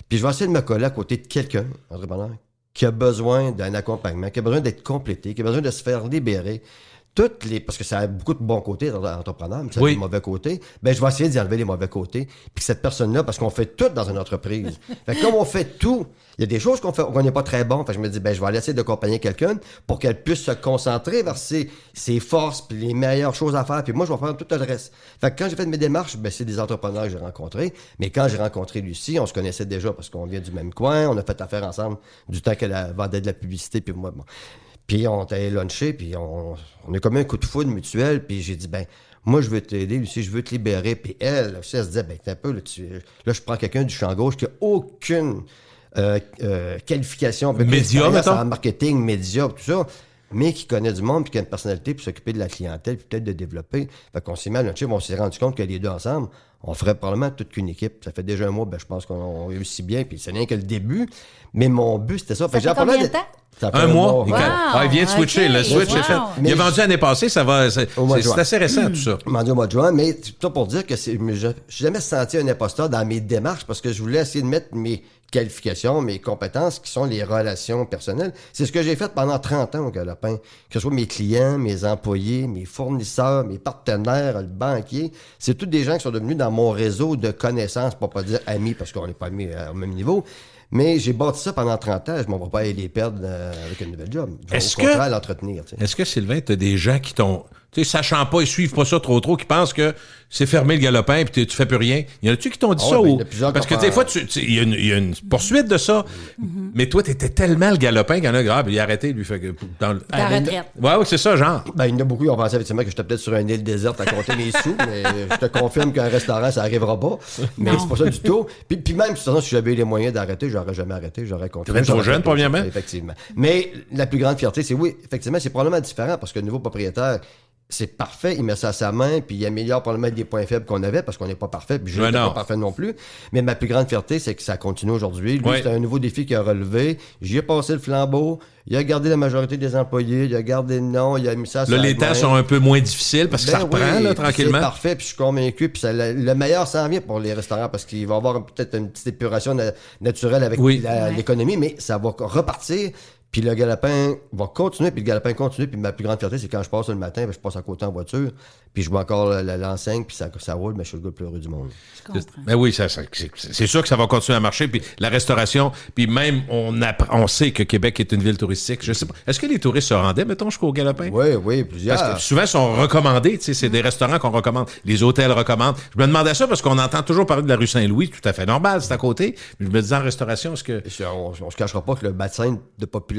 Puis je vais essayer de me coller à côté de quelqu'un, entrepreneur, qui a besoin d'un accompagnement, qui a besoin d'être complété, qui a besoin de se faire libérer. Parce que ça a beaucoup de bons côtés d'entrepreneur, mais ça a des mauvais côtés, ben je vais essayer d'y enlever les mauvais côtés. Puis cette personne-là, parce qu'on fait tout dans une entreprise. Fait que comme on fait tout, il y a des choses qu'on n'est pas très bon. Fait que je me dis, je vais aller essayer d'accompagner quelqu'un pour qu'elle puisse se concentrer vers ses forces puis les meilleures choses à faire. Puis moi, je vais faire tout le reste. Fait que quand j'ai fait mes démarches, c'est des entrepreneurs que j'ai rencontrés. Mais quand j'ai rencontré Lucie, on se connaissait déjà parce qu'on vient du même coin. On a fait affaire ensemble du temps qu'elle vendait de la publicité. Puis moi, bon. Puis on t'allait luncher, puis on a comme un coup de foudre mutuel, puis j'ai dit, moi, je veux t'aider, Lucie, je veux te libérer. Puis elle se disait, t'es un peu, là, je prends quelqu'un du champ gauche qui n'a aucune qualification.
Média, mettons.
En marketing, média, tout ça, mais qui connaît du monde, puis qui a une personnalité pour s'occuper de la clientèle, puis peut-être de développer. Fait qu'on s'est mis à luncher, on s'est rendu compte que les deux ensemble, on ferait probablement toute qu'une équipe. Ça fait déjà un mois, je pense qu'on réussit bien, puis c'est rien que le début. Mais mon but, c'était ça.
Ça fait combien de temps?
Ça fait
Un mois.
mois.
Il vient de switcher.
OK.
Le switch est fait. Il est vendu l'année passée. Ça va. C'est
mois de juin.
assez récent, tout ça.
Vendu au mois de juin, mais tout ça pour dire que je n'ai jamais senti un imposteur dans mes démarches parce que je voulais essayer de mettre mes qualifications, mes compétences qui sont les relations personnelles. C'est ce que j'ai fait pendant 30 ans au Galopin. Que ce soit mes clients, mes employés, mes fournisseurs, mes partenaires, le banquier. C'est tous des gens qui sont devenus dans mon réseau de connaissances, pour pas dire amis parce qu'on n'est pas amis au même niveau. Mais j'ai bâti ça pendant 30 ans. Je ne m'en vais pas aller les perdre avec un nouvel job. Je vais au contraire l'entretenir. Tu sais.
Est-ce que, Sylvain, tu as des gens qui t'ont... Tu sais, sachant pas, ils suivent pas ça trop, qui pensent que c'est fermé le Galopin puis tu fais plus rien. Y en a-tu qui t'ont dit ça?
Ben,
ou... Parce que des fois, il y a une poursuite de ça. Mais toi, t'étais tellement le Galopin qu'il y en a grave. Il a arrêté, lui. Fait que dans le...
La retraite.
Ouais, c'est ça, genre.
Ben, il y en a beaucoup qui ont pensé effectivement que j'étais peut-être sur une île déserte à compter mes sous, mais je te confirme qu'un restaurant, ça n'arrivera pas. Mais
Non.
c'est pas ça du tout. Puis même, de toute façon, si j'avais eu les moyens d'arrêter, j'aurais jamais arrêté. J'aurais continué.
T'es même trop jeune, premièrement.
Effectivement. Mais la plus grande fierté, c'est oui, effectivement, c'est probablement différent parce que le nouveau propriétaire, c'est parfait, il met ça à sa main, puis il améliore probablement des points faibles qu'on avait, parce qu'on n'est pas parfait, puis je n'étais pas parfait non plus. Mais ma plus grande fierté, c'est que ça continue aujourd'hui. Lui, c'est un nouveau défi qu'il a relevé. J'y ai passé le flambeau, il a gardé la majorité des employés, il a gardé le nom, il a mis ça sur
là, les temps sont un peu moins difficiles, parce que ça reprend, là, tranquillement.
C'est parfait, puis je suis convaincu, puis le meilleur s'en vient pour les restaurants, parce qu'il va y avoir peut-être une petite épuration naturelle avec l'économie, mais ça va repartir. Puis le Galopin va continuer, puis le Galopin continue, puis ma plus grande fierté, c'est quand je passe le matin, puis je passe à côté en voiture, puis je vois encore l'enseigne, puis ça roule, mais je suis le gars le plus heureux du monde.
Ben oui, c'est sûr que ça va continuer à marcher, puis la restauration, puis même on sait que Québec est une ville touristique. Je sais pas. Est-ce que les touristes se rendaient, mettons, jusqu'au Galopin?
Oui, plusieurs.
Parce que souvent, ils sont recommandés, tu sais, c'est des restaurants qu'on recommande, les hôtels recommandent. Je me demandais ça parce qu'on entend toujours parler de la rue Saint-Louis, tout à fait normal, c'est à côté. Je me disais en restauration, est-ce que...
On se cachera pas que le bassin de population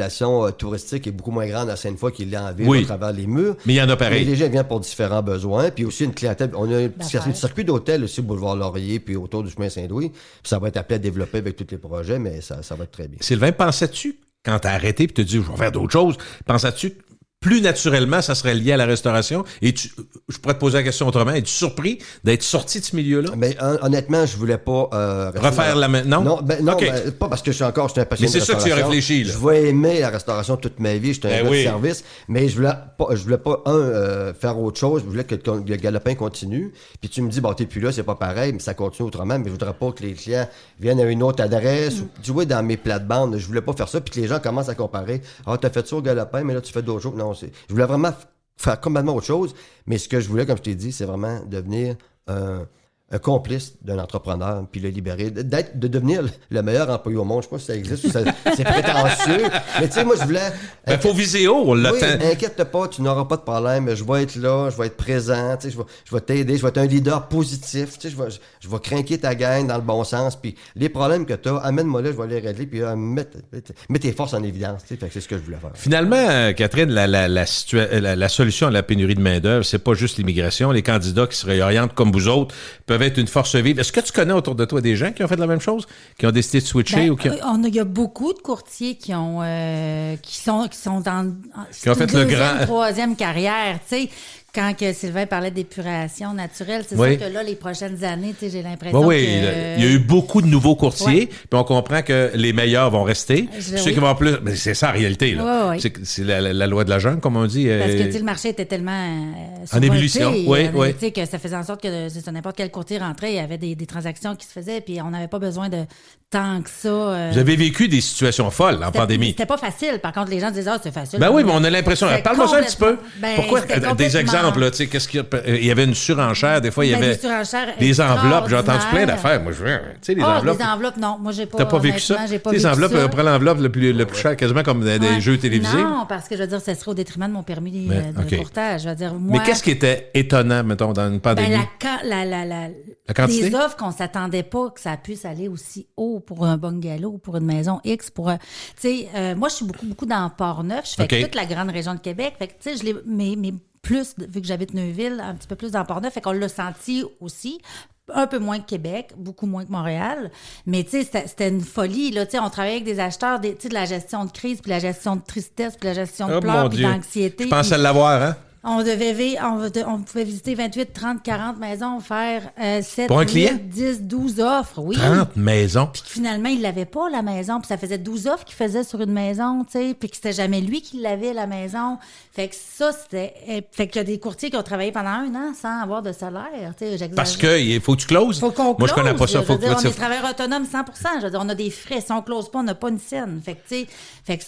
touristique est beaucoup moins grande à Sainte-Foy qu'il l'est en ville, à travers les murs.
Mais il y en a pareil.
Les gens viennent pour différents besoins, puis aussi une clientèle. On a un circuit d'hôtels aussi, boulevard Laurier, puis autour du chemin Saint-Louis. Puis ça va être appelé à développer avec tous les projets, mais ça va être très bien.
Sylvain, pensais-tu, quand t'as arrêté puis t'as dit, je vais faire d'autres choses, pensais-tu plus naturellement, ça serait lié à la restauration? Et je pourrais te poser la question autrement. Es-tu surpris d'être sorti de ce milieu-là?
Mais honnêtement, je voulais pas...
refaire la même... Non?
Non, pas parce que je suis un passionné de restauration.
Mais c'est ça que tu as réfléchi, là.
Je vais aimer la restauration toute ma vie. J'étais un gars de service. Mais je voulais pas faire autre chose. Je voulais que le Galopin continue. Puis tu me dis, t'es plus là, c'est pas pareil, mais ça continue autrement. Mais je voudrais pas que les clients viennent à une autre adresse. Tu vois, dans mes plates-bandes, je voulais pas faire ça. Puis que les gens commencent à comparer. T'as fait ça au Galopin, mais là, tu fais d'autres choses. Non, je voulais vraiment faire complètement autre chose, mais ce que je voulais, comme je t'ai dit, c'est vraiment devenir un complice d'un entrepreneur, puis le libérer, de devenir le meilleur employé au monde. Je sais pas si ça existe ou c'est prétentieux, mais tu sais, moi, je voulais...
Il faut viser haut, on l'attend.
Oui, inquiète pas, tu n'auras pas de problème, je vais être là, je vais être présent, tu sais, je vais t'aider, je vais être un leader positif, tu sais, je vais craquer ta gang dans le bon sens, puis les problèmes que tu as, amène-moi là, je vais les régler, puis mets tes forces en évidence, tu sais, fait que c'est ce que je voulais faire.
Finalement, Catherine, la solution à la pénurie de main-d'œuvre, c'est pas juste l'immigration. Les candidats qui se réorientent comme vous autres peuvent être une force vive. Est-ce que tu connais autour de toi des gens qui ont fait la même chose, qui ont décidé de switcher
il y a beaucoup de courtiers qui sont dans
qui ont fait le grand
troisième carrière, tu sais. Quand que Sylvain parlait d'épuration naturelle, c'est sûr que là, les prochaines années, j'ai l'impression que...
il y a eu beaucoup de nouveaux courtiers, puis on comprend que les meilleurs vont rester. Ceux qui vont avoir plus... Mais c'est ça, en réalité. Là. C'est la loi de la jungle, comme on dit.
Parce que le marché était tellement...
en ébullition,
que ça faisait en sorte que n'importe quel courtier rentrait, il y avait des transactions qui se faisaient, puis on n'avait pas besoin de tant que ça...
Vous avez vécu des situations folles en pandémie.
C'était pas facile. Par contre, les gens disaient, c'est facile.
Ben oui, mais on a l'impression... Parle-moi ça un petit peu. Pourquoi des exemples? Là, qu'est-ce il y avait une surenchère, des fois il y avait des enveloppes, j'ai entendu plein d'affaires. Moi, les enveloppes.
Les enveloppes, non, moi j'ai pas.
T'as pas vécu ça? Les enveloppes, on prend l'enveloppe le plus cher, quasiment comme des jeux télévisés.
Non, parce que je veux dire, ça serait au détriment de mon permis de courtage. Je veux dire, moi.
Mais qu'est-ce qui était étonnant, mettons, dans une pandémie?
La quantité. Des offres qu'on s'attendait pas que ça puisse aller aussi haut pour un bungalow, pour une maison X, pour tu sais, moi je suis beaucoup dans Port-Neuf, je fais toute la grande région de Québec, fait que tu sais, mais plus, vu que j'habite Neuville, un petit peu plus dans Port-Neuf, fait qu'on l'a senti aussi. Un peu moins que Québec, beaucoup moins que Montréal. Mais tu sais, c'était une folie. Là. On travaillait avec des acheteurs, de la gestion de crise, puis la gestion de tristesse, puis la gestion de pleurs, puis d'anxiété.
Je pensais l'avoir, hein?
On pouvait visiter 28, 30, 40 maisons, faire 7,
Pour un
8,
client?
10, 12 offres, oui.
30 maisons.
Puis finalement, il l'avait pas, la maison. Puis ça faisait 12 offres qu'il faisait sur une maison, tu sais. Puis que c'était jamais lui qui l'avait, la maison. Fait que ça, c'était... Fait qu'il y a des courtiers qui ont travaillé pendant 1 an sans avoir de salaire, tu sais.
Parce qu'il faut que tu closes.
Faut qu'on
Moi, je connais
close.
pas ça.
Je veux dire, on est travailleurs autonomes 100%. Je veux dire, on a des frais. Si on close pas, on n'a pas une scène. Fait que, tu sais...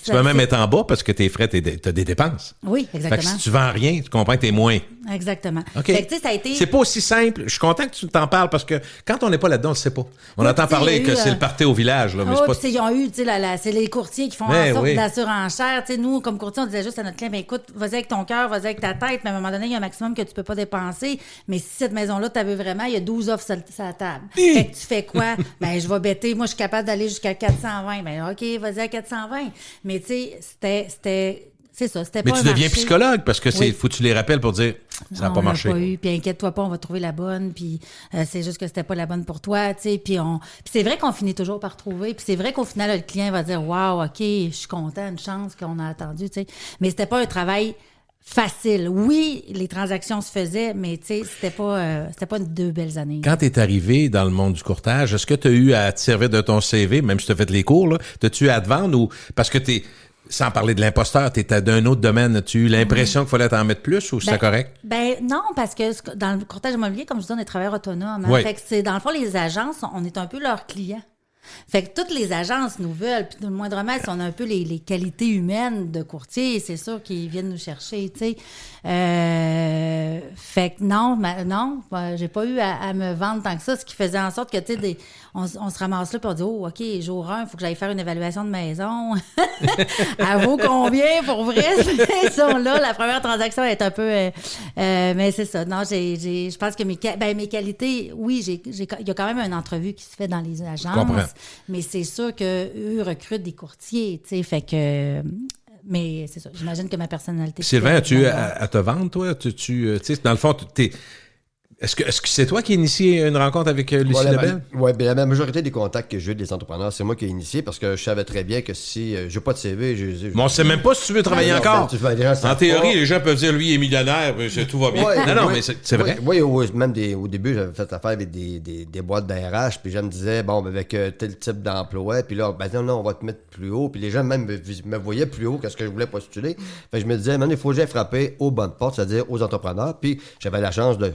Tu peux même être en bas parce que tes frais, t'as des dépenses.
Oui,
Fait que
exactement.
si tu vends rien, tu comprends que t'es moins.
Exactement.
OK.
Fait que, tu sais, ça a été...
C'est pas aussi simple. Je suis content que tu t'en parles parce que quand on n'est pas là-dedans, on ne sait pas. On entend parler que c'est le party au village. Là, mais
Oui,
c'est pas...
puis ils ont eu, tu sais, c'est les courtiers qui font
Mais
en sorte
oui.
de la surenchère. Tu sais, nous, comme courtier, on disait juste à notre client, ben écoute, vas-y avec ton cœur, vas-y avec ta tête, mais à un moment donné, il y a un maximum que tu peux pas dépenser. Mais si cette maison-là, tu veux vraiment, il y a 12 offres sur la table. Fait que tu fais quoi? Ben, je vais bêter. Moi, je suis capable d'aller jusqu'à 420. Ben, OK, vas-y à 420. Mais tu sais, c'était... C'est ça, c'était
Mais
pas
tu
un
deviens
marché.
psychologue parce que
Oui.
faut que tu les rappelles pour dire ça n'a
Non,
pas
on l'a
marché.
Pas eu, puis inquiète-toi pas, on va trouver la bonne, puis c'est juste que c'était pas la bonne pour toi, tu sais, puis c'est vrai qu'on finit toujours par trouver, puis c'est vrai qu'au final, le client va dire « Wow, OK, je suis content, une chance qu'on a attendu », tu sais, mais c'était pas un travail facile. Oui, les transactions se faisaient, mais tu sais, c'était pas 2 belles années.
Quand tu es arrivé dans le monde du courtage, est-ce que tu as eu à te servir de ton CV, même si tu as fait les cours, là, t'as-tu eu à te vendre ou parce que sans parler de l'imposteur, tu étais d'un autre domaine, as-tu eu l'impression qu'il fallait t'en mettre plus ou c'était correct?
Ben non, parce que dans le courtage immobilier, comme je dis, on est travailleurs autonomes. Hein?
Oui.
Fait que c'est, dans le fond, les agences, on est un peu leurs clients. Fait que toutes les agences nous veulent, puis le moindrement, si on a un peu les qualités humaines de courtier, c'est sûr qu'ils viennent nous chercher, tu sais. Fait que non, j'ai pas eu à me vendre tant que ça, ce qui faisait en sorte que, tu sais, on se ramasse là, puis on dit, oh, OK, jour 1, il faut que j'aille faire une évaluation de maison. Elle vaut combien, pour vrai, ces sont-là? La première transaction est un peu... mais c'est ça. Non, je pense que mes qualités, oui, il y a quand même une entrevue qui se fait dans les agences.
Comprends.
Mais c'est sûr qu'eux recrutent des courtiers, tu sais, fait que... Mais c'est ça, j'imagine que ma personnalité...
Sylvain, as-tu eu à te vendre, toi? Tu sais, dans le fond, est-ce que c'est toi qui as initié une rencontre avec Lucie Lebel?
Oui, bien la majorité des contacts que j'ai eu des entrepreneurs, c'est moi qui ai initié parce que je savais très bien que si j'ai pas de CV,
Mais on sait même pas si tu veux travailler encore. En théorie,
les
les gens peuvent dire lui est millionnaire, tout va bien. Non, mais c'est vrai.
Oui, même au début, j'avais fait affaire avec des boîtes d'ARH, puis je me disais, bon, avec tel type d'emploi, puis là, ben non, on va te mettre plus haut, puis les gens même me voyaient plus haut que ce que je voulais postuler. Fait que je me disais, maintenant, il faut que j'aille frapper aux bonnes portes, c'est-à-dire aux entrepreneurs, puis j'avais la chance de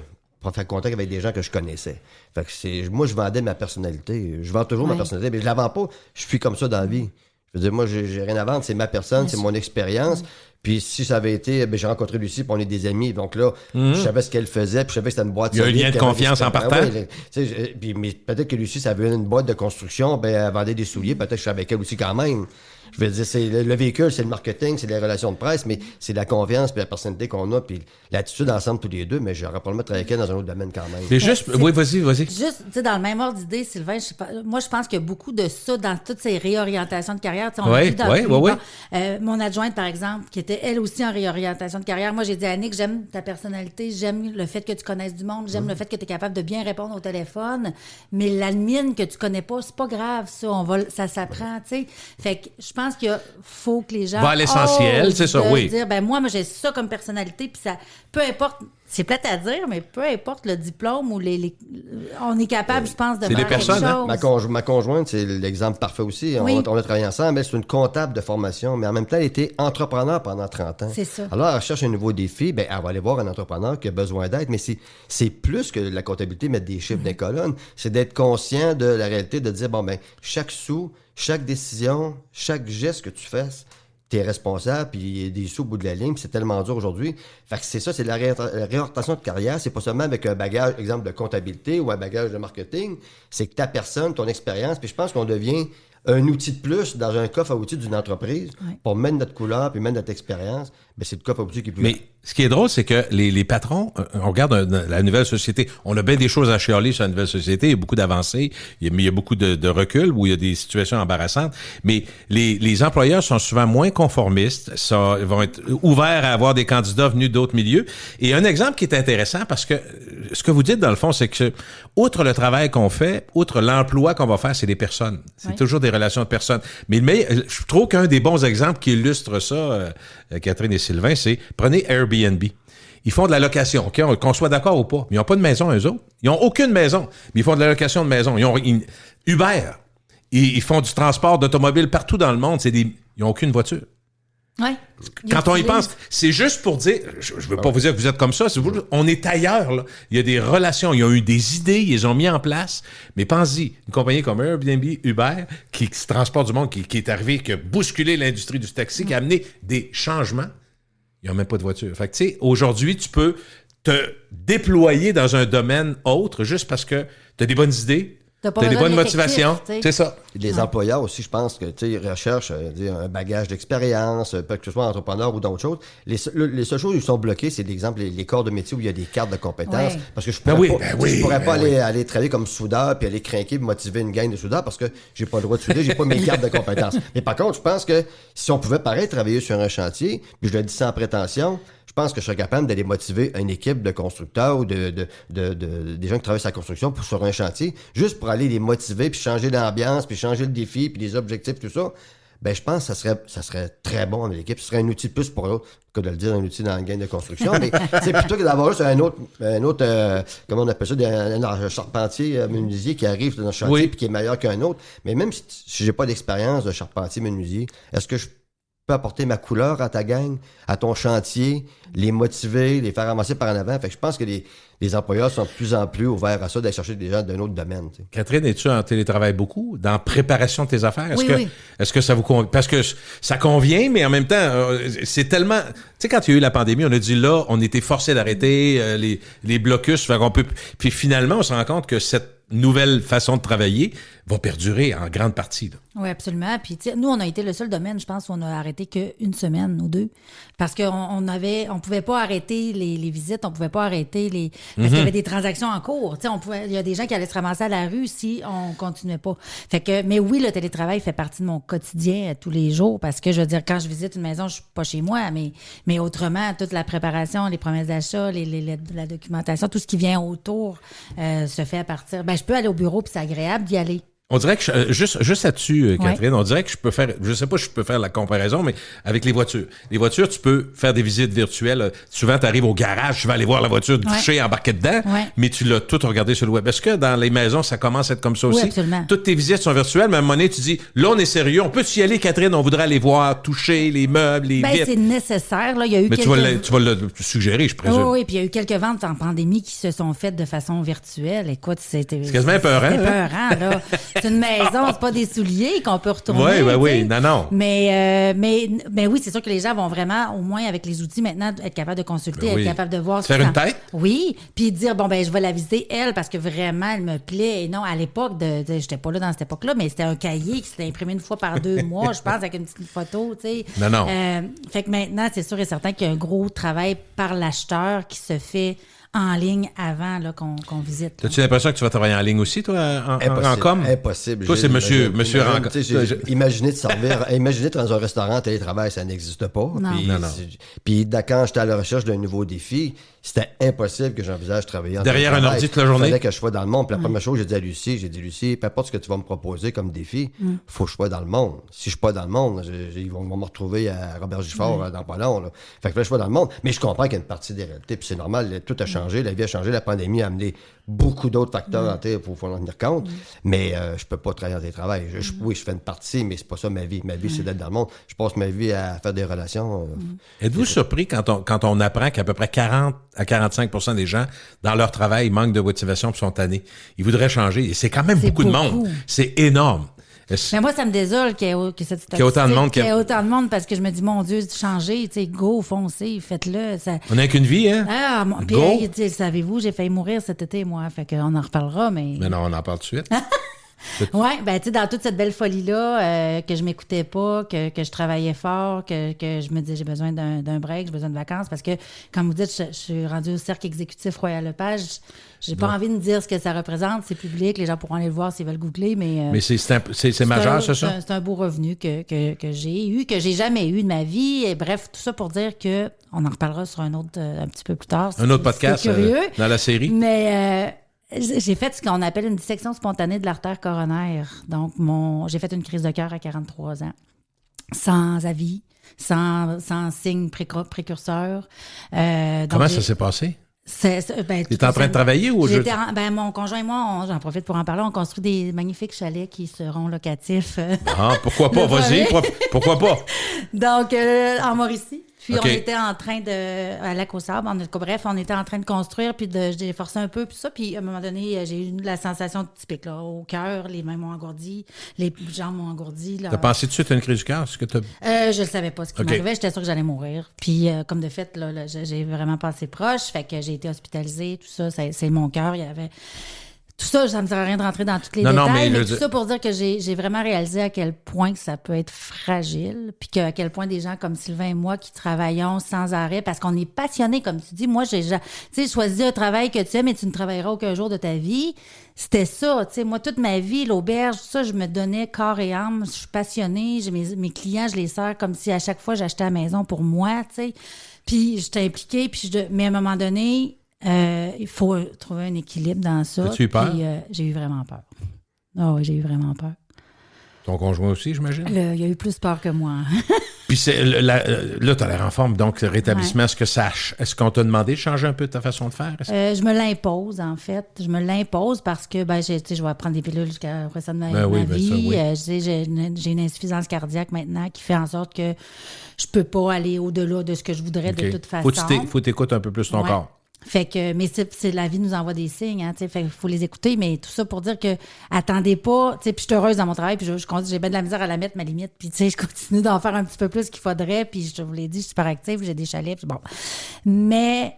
faire contact avec des gens que je connaissais. Fait que moi, je vendais ma personnalité. Je vends toujours ma personnalité, mais je la vends pas. Je suis comme ça dans la vie. Je veux dire, moi, j'ai rien à vendre. C'est ma personne, c'est mon expérience. Puis si ça avait été, j'ai rencontré Lucie, puis on est des amis. Donc là, je savais ce qu'elle faisait, puis je savais que c'était une boîte.
Il y a un lien de confiance en partant.
Mais peut-être que Lucie, ça avait une boîte de construction, elle vendait des souliers. Peut-être que je suis avec elle aussi quand même. Je veux dire, c'est le véhicule, c'est le marketing, c'est les relations de presse, mais c'est la confiance puis la personnalité qu'on a, puis l'attitude ensemble tous les deux, mais j'aurais probablement travaillé avec elle dans un autre domaine quand même.
Mais juste, oui, vas-y.
Juste, tu sais, dans le même ordre d'idée, Sylvain, moi, je pense qu'il y a beaucoup de ça dans toutes ces réorientations de carrière. Tu sais, on l'a vu dans mon adjointe, par exemple, qui était elle aussi en réorientation de carrière. Moi, j'ai dit à Annick, j'aime ta personnalité, j'aime le fait que tu connaisses du monde, j'aime le fait que tu es capable de bien répondre au téléphone, mais l'admin que tu connais pas, c'est pas grave, ça s'apprend, tu sais. Fait que je pense qu'il faut que les gens
va à l'essentiel, c'est ça, oui.
Dire, moi, j'ai ça comme personnalité, puis ça, peu importe, c'est plate à dire, mais peu importe le diplôme ou on est capable, je pense, de faire quelque chose.
Ma conjointe, c'est l'exemple parfait aussi.
Oui.
On a travaillé ensemble. Elle, c'est une comptable de formation, mais en même temps, elle était entrepreneur pendant 30 ans.
C'est ça.
Alors, elle cherche un nouveau défi. Elle va aller voir un entrepreneur qui a besoin d'aide, mais c'est plus que la comptabilité, mettre des chiffres dans les colonnes. C'est d'être conscient de la réalité, de dire, chaque sou, chaque décision, chaque geste que tu fais, t'es responsable, puis il y a des sous au bout de la ligne, puis c'est tellement dur aujourd'hui. Fait que c'est ça, c'est la réorientation de carrière. C'est pas seulement avec un bagage, exemple, de comptabilité ou un bagage de marketing. C'est que ta personne, ton expérience, puis je pense qu'on devient un outil de plus dans un coffre à outils d'une entreprise pour mettre notre couleur puis mettre notre expérience. C'est le coffre à outils qui est plus...
Mais ce qui est drôle, c'est que les patrons, on regarde la nouvelle société, on a bien des choses à chialer sur la nouvelle société, il y a beaucoup d'avancées, il y a beaucoup de recul où il y a des situations embarrassantes, mais les employeurs sont souvent moins conformistes, ils vont être ouverts à avoir des candidats venus d'autres milieux. Et un exemple qui est intéressant, parce que ce que vous dites dans le fond, c'est que outre le travail qu'on fait, outre l'emploi qu'on va faire, c'est des personnes. C'est toujours des relations de personnes. Mais je trouve qu'un des bons exemples qui illustre ça, Catherine et Sylvain, c'est prenez Airbnb. ils font de la location, OK? Qu'on soit d'accord ou pas. Mais ils n'ont pas de maison, eux autres. Ils n'ont aucune maison, mais ils font de la location de maison. Uber, ils font du transport d'automobiles partout dans le monde. Ils n'ont aucune voiture.
Ouais.
Quand on y pense, c'est juste pour dire, je ne veux pas vous dire que vous êtes comme ça, on est ailleurs, là. Il y a des relations, ils ont eu des idées, ils les ont mis en place, mais pensez-y, une compagnie comme Airbnb, Uber, qui se transporte du monde, qui est arrivé, qui a bousculé l'industrie du taxi, qui a amené des changements, ils n'ont même pas de voiture. Fait que, tu sais, aujourd'hui, tu peux te déployer dans un domaine autre juste parce que tu as des bonnes idées, t'as des bonnes motivations, c'est ça.
Les employeurs aussi, je pense que ils recherchent un bagage d'expérience, que ce soit entrepreneur ou d'autres choses. Les seules choses où ils sont bloqués, c'est l'exemple les corps de métier où il y a des cartes de compétences.
Ouais.
Parce que je pourrais pas aller travailler comme soudeur puis aller craquer pour motiver une gang de soudeurs parce que j'ai pas le droit de souder, j'ai pas mes cartes de compétences. Mais par contre, je pense que si on pouvait pareil travailler sur un chantier, puis je le dis sans prétention, je pense que je serais capable d'aller motiver une équipe de constructeurs ou des gens qui travaillent sur la construction sur un chantier, juste pour aller les motiver, puis changer l'ambiance, puis changer le défi, puis les objectifs, tout ça. Ben, je pense que ça serait très bon avec l'équipe. Ce serait un outil de plus pour eux que de le dire un outil dans le game de construction. Mais c'est plutôt que d'avoir juste un autre comment on appelle ça, un charpentier menuisier qui arrive dans le chantier puis qui est meilleur qu'un autre. Mais même si j'ai pas d'expérience de charpentier menuisier, est-ce que je peux apporter ma couleur à ta gang, à ton chantier, les motiver, les faire avancer par en avant? Fait que je pense que les employeurs sont de plus en plus ouverts à ça, d'aller chercher des gens d'un autre domaine. Tu sais.
Catherine, es-tu en télétravail beaucoup? Dans la préparation de tes affaires?
Oui.
Est-ce que ça vous convient? Parce que ça convient, mais en même temps, c'est tellement... Tu sais, quand il y a eu la pandémie, on a dit là, on était forcé d'arrêter les blocus. Fait qu'on peut... Puis finalement, on se rend compte que cette nouvelle façon de travailler va perdurer en grande partie. Là.
Oui, absolument. Puis, nous, on a été le seul domaine, je pense, où on a arrêté qu'une semaine ou deux. Parce qu'on pouvait pas arrêter les visites, on pouvait pas arrêter parce qu'il y avait des transactions en cours. Il y a des gens qui allaient se ramasser à la rue si on continuait pas. Fait que, mais oui, le télétravail fait partie de mon quotidien tous les jours parce que, je veux dire, quand je visite une maison, je suis pas chez moi, mais autrement, toute la préparation, les promesses d'achat, la documentation, tout ce qui vient autour se fait à partir... je peux aller au bureau puis c'est agréable d'y aller.
On dirait que, juste là-dessus, Catherine, on dirait que je peux faire, je sais pas si je peux faire la comparaison, mais avec les voitures. Les voitures, tu peux faire des visites virtuelles. Souvent, tu arrives au garage, tu vas aller voir la voiture toucher, embarquer dedans, mais tu l'as tout regardé sur le web. Est-ce que dans les maisons, ça commence à être comme ça aussi?
Oui, absolument.
Toutes tes visites sont virtuelles, mais à un moment donné, tu dis, là, on est sérieux, on peut y aller, Catherine, on voudrait aller voir, toucher les meubles, les vitres.
C'est nécessaire, là. Il y a eu
mais tu vas le suggérer, je présume.
Oui, puis il y a eu quelques ventes en pandémie qui se sont faites de fason virtuelle. Écoute, c'est
quasiment épeurant.
C'est épeurant, là. C'est une maison, c'est pas des souliers qu'on peut retourner.
Oui, non.
Mais oui, c'est sûr que les gens vont vraiment, au moins avec les outils maintenant, être capables de consulter, être capables de voir...
Faire une tête?
Oui, puis dire, je vais la visiter, elle, parce que vraiment, elle me plaît. Et non, à l'époque, j'étais pas là dans cette époque-là, mais c'était un cahier qui s'était imprimé une fois par 2 mois, je pense, avec une petite photo, tu sais.
Non.
Fait que maintenant, c'est sûr et certain qu'il y a un gros travail par l'acheteur qui se fait en ligne avant là, qu'on visite.
As-tu l'impression que tu vas travailler en ligne aussi, toi, en com?
Impossible.
Toi, c'est monsieur en com.
Imaginez de dans un restaurant télétravail, ça n'existe pas.
Non.
Puis quand j'étais à la recherche d'un nouveau défi, c'était impossible que j'envisage travailler en
derrière un ordi toute la journée.
Il fallait que je sois dans le monde. Puis la première chose, j'ai dit à Lucie, peu importe ce que tu vas me proposer comme défi, faut que je sois dans le monde. Si je suis pas dans le monde, ils vont me retrouver à Robert Gifford dans pas long. Là. Fait que là, je sois dans le monde. Mais je comprends qu'il y a une partie des réalités. Puis c'est normal, tout a changé. La vie a changé. La pandémie a amené beaucoup d'autres facteurs pour en tenir compte. Mais je peux pas travailler en télétravail. Oui, je fais une partie, mais c'est pas ça ma vie. Ma vie, c'est d'être dans le monde. Je passe ma vie à faire des relations.
Êtes-vous surpris quand on apprend qu'à peu près 40 à 45% des gens, dans leur travail, manquent de motivation et sont tannés? Ils voudraient changer. Et c'est quand même beaucoup de monde. C'est énorme.
Mais moi, ça me désole qu'il y ait cette statistique.
Qu'il y ait autant de monde.
Qu'il y ait autant de monde parce que je me dis, mon Dieu, changez, tu sais, go, foncez, faites-le. Ça...
On n'a qu'une vie, hein?
Ah, puis, hey, savez-vous, j'ai failli mourir cet été, moi. Fait qu'on en reparlera, mais.
Mais non, on en parle tout de suite.
Oui, tu sais, dans toute cette belle folie-là, que je m'écoutais pas, que je travaillais fort, que je me disais, j'ai besoin d'un break, j'ai besoin de vacances, parce que, comme vous dites, je suis rendue au cercle exécutif Royal-Lepage. J'ai pas envie de dire ce que ça représente, c'est public, les gens pourront aller le voir s'ils veulent googler, mais...
mais c'est majeur, ça?
C'est un beau revenu que j'ai eu, que j'ai jamais eu de ma vie, et bref, tout ça pour dire que on en reparlera sur un autre, un petit peu plus tard.
Un autre podcast dans la série.
Mais... j'ai fait ce qu'on appelle une dissection spontanée de l'artère coronaire. Donc, j'ai fait une crise de cœur à 43 ans. sans avis, sans signe précurseur.
Comment ça s'est passé? Tu es en train de travailler ou
mon conjoint et moi, j'en profite pour en parler, on construit des magnifiques chalets qui seront locatifs.
Pourquoi pas? Vas-y, pourquoi pas?
Donc, en Mauricie. Puis on était en train à Lac-aux-Sables, bref, on était en train de construire, puis j'ai forcé un peu, puis ça. Puis à un moment donné, j'ai eu la sensation typique, là, au cœur, les mains m'ont engourdi, les jambes m'ont engourdi.
T'as pensé tout de suite à une crise du cœur?
Je ne savais pas ce qui m'arrivait, j'étais sûre que j'allais mourir. Puis comme de fait, là, j'ai vraiment passé proche, fait que j'ai été hospitalisée, tout ça, c'est mon cœur, il y avait... Tout ça, ça ne me sert à rien de rentrer dans tous les détails, mais tout ça pour dire que j'ai vraiment réalisé à quel point que ça peut être fragile, puis à quel point des gens comme Sylvain et moi qui travaillons sans arrêt, parce qu'on est passionnés, comme tu dis. Moi, j'ai choisi un travail que tu aimes, mais tu ne travailleras aucun jour de ta vie. C'était ça, tu sais. Moi, toute ma vie, l'auberge, tout ça, je me donnais corps et âme. Je suis passionnée. Mes clients, je les sers comme si à chaque fois, j'achetais à la maison pour moi, tu sais. Puis, j'étais impliquée, mais à un moment donné... il faut trouver un équilibre dans ça.
As-tu eu peur?
Puis, j'ai eu vraiment peur. Oui, j'ai eu vraiment peur.
Ton conjoint aussi, j'imagine?
Il a eu plus peur que moi.
Puis là, tu as l'air en forme, donc le rétablissement, est-ce qu'on t'a demandé de changer un peu ta façon de faire?
Je me l'impose, en fait. Je me l'impose parce que je vais prendre des pilules jusqu'à restant de ma vie. J'ai une insuffisance cardiaque maintenant qui fait en sorte que je peux pas aller au-delà de ce que je voudrais de toute façon.
Faut t'écouter un peu plus ton corps.
Fait que, mais c'est la vie nous envoie des signes, hein, fait qu'il faut les écouter, mais tout ça pour dire que attendez pas, puis je suis heureuse dans mon travail, puis j'ai bien de la misère à la mettre, ma limite, puis je continue d'en faire un petit peu plus qu'il faudrait, puis je vous l'ai dit, je suis super active, j'ai des chalets, puis bon. Mais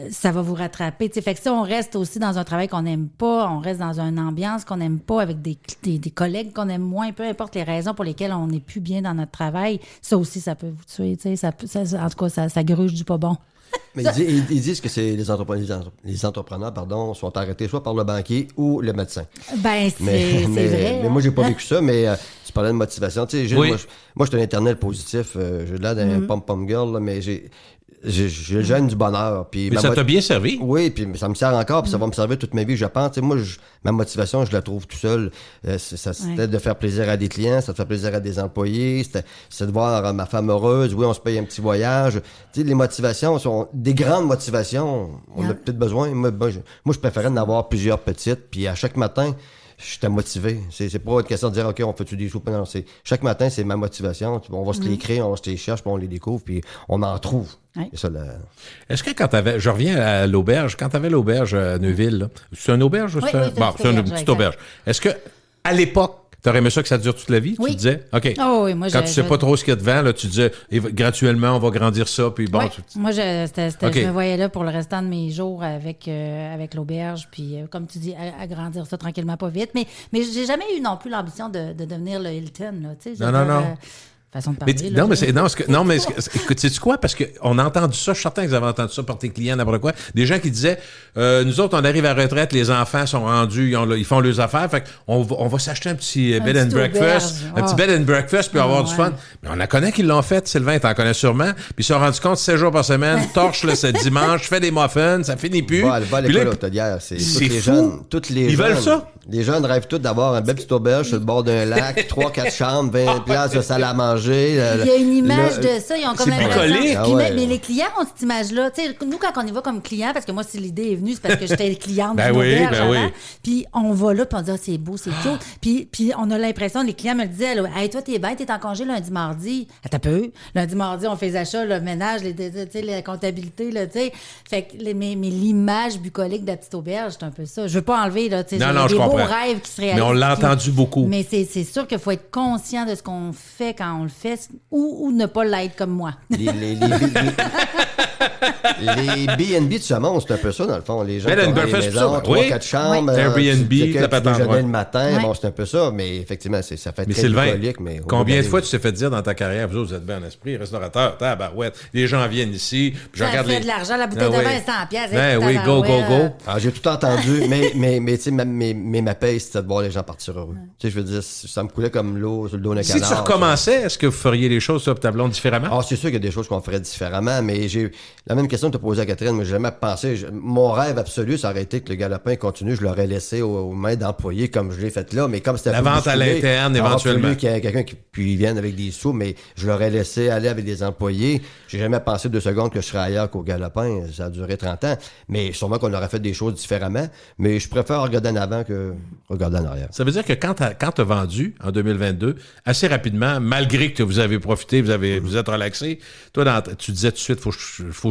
ça va vous rattraper, fait que si on reste aussi dans un travail qu'on n'aime pas, on reste dans une ambiance qu'on n'aime pas, avec des collègues qu'on aime moins, peu importe les raisons pour lesquelles on n'est plus bien dans notre travail, ça aussi, ça peut vous tuer, en tout cas, ça gruge du pas bon.
Mais ils disent que les entrepreneurs sont arrêtés soit par le banquier ou le médecin.
Ben, c'est vrai.
Mais moi, j'ai pas vécu ça, mais tu parlais de motivation. Tu sais, Gilles, moi, je suis un éternel positif. J'ai l'air d'un pom-pom girl, là, mais j'ai le gène du bonheur. Puis
mais ça t'a bien servi?
Oui, puis ça me sert encore, puis ça va me servir toute ma vie, je pense. Tu sais, moi, ma motivation, je la trouve tout seul. C'était de faire plaisir à des clients, ça de faire plaisir à des employés, c'est de voir ma femme heureuse. Oui, on se paye un petit voyage. Tu sais, les motivations sont des grandes motivations. On a peut-être besoin. Moi, je préférais en avoir plusieurs petites, puis à chaque matin, j'étais motivé. C'est pas une question de dire, OK, on fait-tu des soupes? Non, chaque matin, c'est ma motivation. On va se les créer, on se les cherche, puis on les découvre, puis on en trouve.
Oui.
C'est ça, Est-ce que quand t'avais... Je reviens à l'auberge. Quand t'avais l'auberge à Neuville, là, c'est une auberge?
Oui,
c'est une petite auberge. Est-ce que, à l'époque, t'aurais aimé ça que ça dure toute la vie?
Oui.
Tu disais, OK.
Oh, oui, moi,
quand tu sais pas trop ce qu'il y a devant, là, tu disais, graduellement, on va grandir ça, puis bon.
Oui. Moi, je me voyais là pour le restant de mes jours avec l'auberge, puis comme tu dis, agrandir ça tranquillement, pas vite. Mais j'ai jamais eu non plus l'ambition de devenir le Hilton, là, tu sais.
Non.
Façon de parler.
Écoute, sais-tu quoi? Parce qu'on a entendu ça, je suis certain que vous avez entendu ça par tes clients, n'importe quoi. Des gens qui disaient, nous autres, on arrive à la retraite, les enfants sont rendus, ils font leurs affaires, fait qu'on va s'acheter un petit bed and breakfast, un petit bed and breakfast, puis avoir du fun. Mais on la connaît qui l'ont fait, Sylvain, t'en connais sûrement, puis ils se sont rendus compte 7 jours par semaine, torche le ce dimanche, fais des muffins, ça finit plus.
Va à l'école hôtelière, c'est toutes les jeunes.
Ils veulent ça?
Les jeunes rêvent tous d'avoir un bel petit auberge sur le bord d'un lac, 3-4 chambres, 20 places de salle à manger.
Il y a une image de ça, ils ont comme
l'impression.
Mais les clients ont cette image-là. Tu sais, nous, quand on y va comme client, parce que moi, si l'idée est venue, c'est parce que j'étais cliente d'une auberge avant. Puis on va là, puis on dit, c'est beau, c'est cute. Puis on a l'impression, les clients me le disaient, là, hey, toi, t'es bien, t'es en congé lundi, mardi. Attends un peu. Lundi, mardi, on fait les achats, le ménage, la comptabilité, là, tu sais. Fait que, mais l'image bucolique de la petite auberge, c'est un peu ça. Je veux pas enlever, là, tu sais,
des
beaux rêves qui se réalisent.
Mais on l'a entendu beaucoup.
Mais c'est sûr qu'il faut être conscient de ce qu'on fait quand on le fait ou ne pas l'être comme moi.
Les B&B de Saumon, c'est un peu ça, dans le fond. Les gens qui ont des maisons, 3-4 chambres,
Airbnb, la patente.
Le matin, bon, c'est un peu ça, mais effectivement, ça fait très bucolique. Mais
combien de fois tu t'es fait dire dans ta carrière, vous êtes bien en esprit, restaurateur, tabarouette, les gens viennent ici, puis je regarde
fait de l'argent, la bouteille de vin, 100$.
Ben oui, go.
J'ai tout entendu, mais tu sais, mes gagner ma paye, c'était de voir les gens partir heureux. Tu sais, je veux dire, ça me coulait comme l'eau sur le dos d'un
Si
canard.
tu recommençais, est-ce que vous feriez les choses sur ta blonde différemment?
Ah, c'est sûr qu'il y a des choses qu'on ferait différemment, mais j'ai la même question que tu as posée à Catherine, mais j'ai jamais pensé. Mon rêve absolu, ça aurait été que le Galopin continue, je l'aurais laissé aux mains d'employés comme je l'ai fait là, mais comme c'était
La vente à l'interne, éventuellement.
Il y a quelqu'un qui puis vienne avec des sous, mais je l'aurais laissé aller avec des employés. J'ai jamais pensé 2 secondes que je serais ailleurs qu'au Galopin. Ça a duré 30 ans. Mais sûrement qu'on aurait fait des choses différemment. Mais je préfère regarder en avant que regarder en arrière.
Ça veut dire que quand tu as vendu en 2022, assez rapidement, malgré que vous avez profité, vous êtes relaxé, toi, tu disais tout de suite, faut que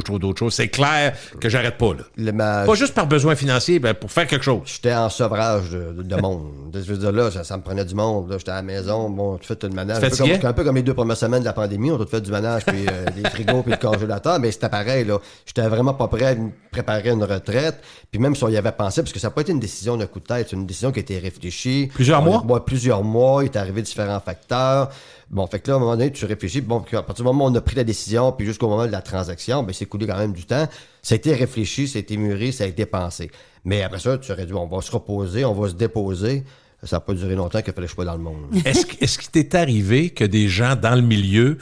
je trouve d'autres choses. C'est clair que j'arrête pas, là. Pas juste par besoin financier, ben, pour faire quelque chose.
J'étais en sevrage de monde. Je veux dire, là, ça me prenait du monde. Là, j'étais à la maison. Bon, tu fais tout le ménage. Un peu comme les 2 premières semaines de la pandémie. On a tout fait du ménage, puis des frigos, puis le congélateur. Mais c'était pareil, là. J'étais vraiment pas prêt à me préparer une retraite. Puis même si on y avait pensé, parce que ça n'a pas été une décision d'un coup de tête, c'est une décision qui a été réfléchie.
Plusieurs mois?
Plusieurs mois. Il est arrivé différents facteurs. Bon, fait que là, à un moment donné, tu réfléchis. Bon, à partir du moment où on a pris la décision, puis jusqu'au moment de la transaction, ben, c'est coulé quand même du temps. Ça a été réfléchi, ça a été mûri, ça a été pensé. Mais après ça, tu aurais dit, bon, on va se reposer, on va se déposer. Ça n'a pas duré longtemps qu'il fallait que je sois dans le monde.
Est-ce qu'il t'est arrivé que des gens dans le milieu,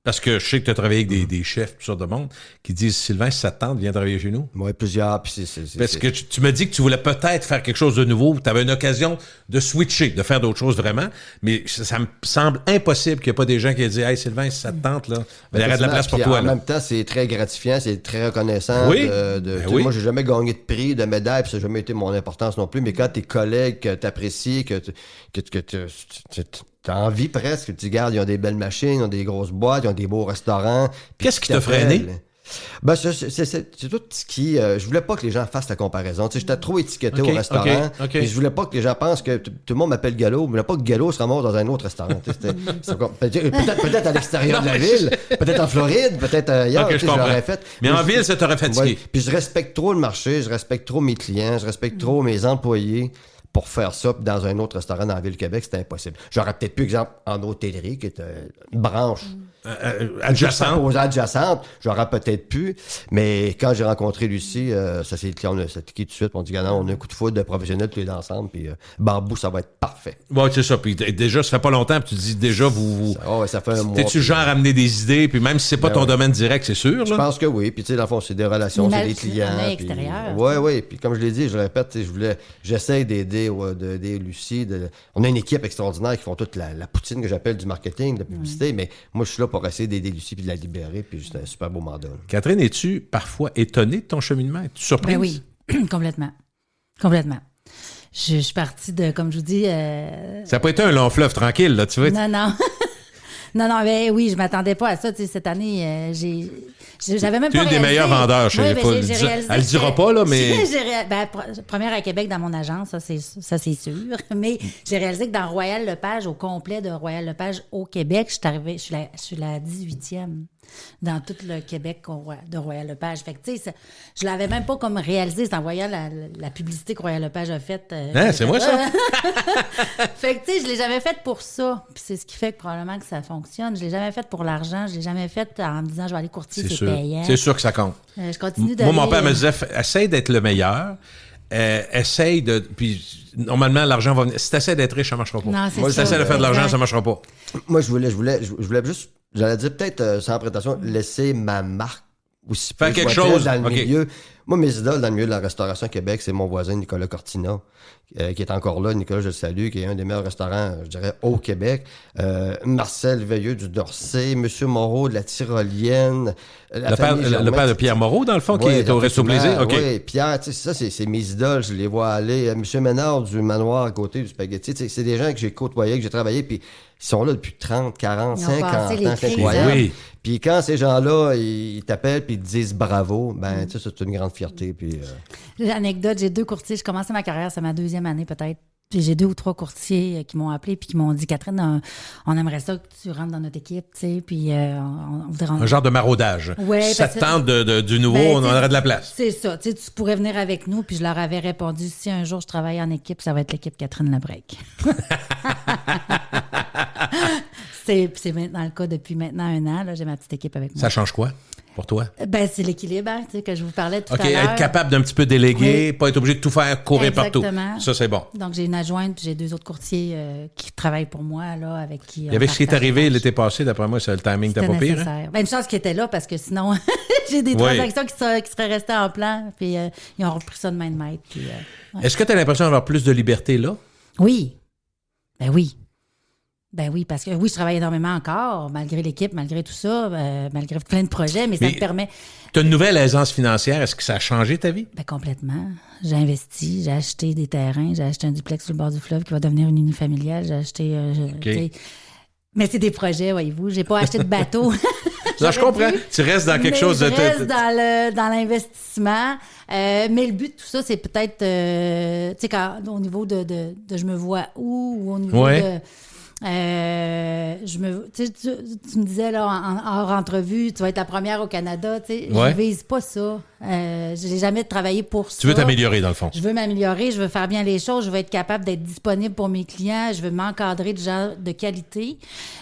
parce que je sais que tu as travaillé avec des chefs, tout ça de monde, qui disent, Sylvain, si ça te tente, viens travailler chez nous?
Oui, plusieurs. Puis
parce que tu me dis que tu voulais peut-être faire quelque chose de nouveau, tu avais une occasion de switcher, de faire d'autres choses vraiment, mais ça me semble impossible qu'il n'y ait pas des gens qui aient dit, hey Sylvain, si ça te tente, là, il y aurait de la place pour toi.
En même temps, c'est très gratifiant, c'est très reconnaissant.
Oui. Oui.
Moi, j'ai jamais gagné de prix, de médaille, puis ça n'a jamais été mon importance non plus, mais quand tes collègues t'apprécient, que t'as envie presque, tu regardes, ils ont des belles machines, ils ont des grosses boîtes, ils ont des beaux restaurants.
Qu'est-ce qui t'a freiné?
Ben, c'est tout ce qui... je voulais pas que les gens fassent la comparaison. Tu sais, j'étais trop étiqueté au restaurant. Et je voulais pas que les gens pensent que tout le monde m'appelle Gallo. Je voulais pas que Gallo se ramasse dans un autre restaurant. Peut-être à l'extérieur de la ville, peut-être en Floride, peut-être ailleurs.
Je l'aurais fait. Mais en ville, ça t'aurait fatigué.
Ouais. Puis je respecte trop le marché, je respecte trop mes clients, je respecte trop mes employés. Pour faire ça dans un autre restaurant dans la Ville-Québec, c'était impossible. J'aurais peut-être pu, exemple, en hôtellerie, qui est une branche adjacente, j'aurais peut-être pu, mais quand j'ai rencontré Lucie, ça s'est cliqué tout de suite, on dit, on a un coup de foudre de professionnels tous les deux ensemble, puis Bambou, ça va être parfait.
Ouais, c'est ça, puis déjà, ça fait pas longtemps, puis tu dis déjà,
ça fait un mois.
T'es-tu genre à amener des idées, puis même si c'est pas ton domaine direct, c'est sûr, là?
Je pense que oui, puis tu sais, dans le fond, c'est des relations, c'est des clients. Oui, puis comme je l'ai dit, je répète, j'essaie d'aider Lucie. On a une équipe extraordinaire qui font toute la poutine que j'appelle du marketing, de la publicité, mais moi, je suis là pour essayer d'aider Lucie puis de la libérer, puis c'est un super beau mandat.
Catherine, es-tu parfois étonnée de ton cheminement? Es-tu surprise?
Ben oui, complètement. Complètement. Je suis partie de, comme je vous dis...
Ça n'a pas été un long fleuve tranquille, là, tu vois?
Non. Non, mais oui, je m'attendais pas à ça. Tu sais, cette année, j'avais même pas réalisé.
Tu es une des meilleurs vendeurs chez les
Elle
le dira pas, là, mais...
Première à Québec dans mon agence, ça c'est sûr. Mais j'ai réalisé que dans Royal Lepage, au complet de Royal Lepage au Québec, je suis la 18e dans tout le Québec de Royal Lepage. Fait que, tu sais, je l'avais même pas comme réalisé. C'est en voyant la publicité que Royal Lepage a faite.
C'est moi, ça?
Fait que, tu sais, je l'ai jamais faite pour ça. Puis c'est ce qui fait que probablement que ça fonctionne. Je l'ai jamais faite pour l'argent. Je l'ai jamais faite en me disant, je vais aller courtier, c'est payant.
C'est sûr que ça compte.
Je continue
Moi, mon père me disait, essaye d'être le meilleur. Essaye de... Puis, normalement, l'argent va venir. Si tu essaies d'être riche, ça ne marchera pas.
Non,
si tu essaies de faire de l'argent, ça ne marchera pas.
Moi, je voulais juste... J'allais dire peut-être, sans prétention, laisser ma marque aussi.
Faire quelque chose
dans le milieu. Moi, mes idoles dans le milieu de la restauration Québec, c'est mon voisin Nicolas Cortina, qui est encore là. Nicolas, je le salue, qui est un des meilleurs restaurants, je dirais, au Québec. Marcel Veilleux du Dorset, Monsieur Moreau de la Tyrolienne.
Le père de Pierre Moreau, dans le fond, qui est au Resto Plaisir. Okay.
Oui, Pierre, tu sais, ça, c'est mes idoles. Je les vois aller. Monsieur Ménard du Manoir à côté du Spaghetti. Tu sais, c'est des gens que j'ai côtoyés, que j'ai travaillé, puis ils sont là depuis 30, 40, 50 ans. C'est incroyable. Oui. Puis quand ces gens-là, ils t'appellent puis ils te disent bravo, ben, tu sais, c'est une grande fierté. Puis,
L'anecdote, j'ai 2 courtiers. J'ai commencé ma carrière, c'est ma 2e année peut-être. Puis j'ai 2 ou 3 courtiers qui m'ont appelé puis qui m'ont dit, Catherine, on aimerait ça que tu rentres dans notre équipe, tu sais, puis on voudrait... Un
genre de maraudage.
Ouais,
si ça te tente du nouveau, on aurait de la place.
C'est ça, tu sais, tu pourrais venir avec nous, puis je leur avais répondu, si un jour je travaille en équipe, ça va être l'équipe Catherine Lebrec. C'est maintenant le cas depuis maintenant 1 an, là, j'ai ma petite équipe avec moi.
Ça change quoi? pour toi?
Ben, c'est l'équilibre, hein, tu sais, que je vous parlais tout à
OK,
l'heure.
être capable d'un petit peu déléguer,
Oui.
pas être obligé de tout faire courir
Exactement.
partout. Ça, c'est bon.
Donc, j'ai une adjointe, puis j'ai 2 autres courtiers qui travaillent pour moi, là, avec qui...
Il y avait ce qui est arrivé l'été passé, d'après moi, c'est le timing n'était
C'était
pas pire. Hein?
nécessaire. Ben, une chance qu'ils étaient là, parce que sinon, j'ai des
Oui.
transactions qui seraient restées en plan, puis ils ont repris ça de main de maître. Puis, ouais.
Est-ce que tu as l'impression d'avoir plus de liberté là?
Oui. Ben oui. Ben oui, parce que oui, je travaille énormément encore, malgré l'équipe, malgré tout ça, malgré plein de projets, mais ça me permet...
Tu as une nouvelle aisance financière. Est-ce que ça a changé ta vie?
Ben complètement. J'ai investi, j'ai acheté des terrains, j'ai acheté un duplex sur le bord du fleuve qui va devenir une unifamiliale, j'ai acheté...
OK.
Mais c'est des projets, voyez-vous. J'ai pas acheté de bateau.
Non, je comprends. Tu restes dans quelque chose de...
Je reste dans l'investissement. Mais le but de tout ça, c'est peut-être, tu sais, au niveau de je me vois où, ou au niveau de... tu me disais là en hors entrevue, tu vas être la première au Canada, tu sais, je vise pas ça. Je n'ai jamais travaillé pour ça.
Tu veux t'améliorer dans le fond.
Je veux m'améliorer, je veux faire bien les choses, je veux être capable d'être disponible pour mes clients, je veux m'encadrer de gens de qualité,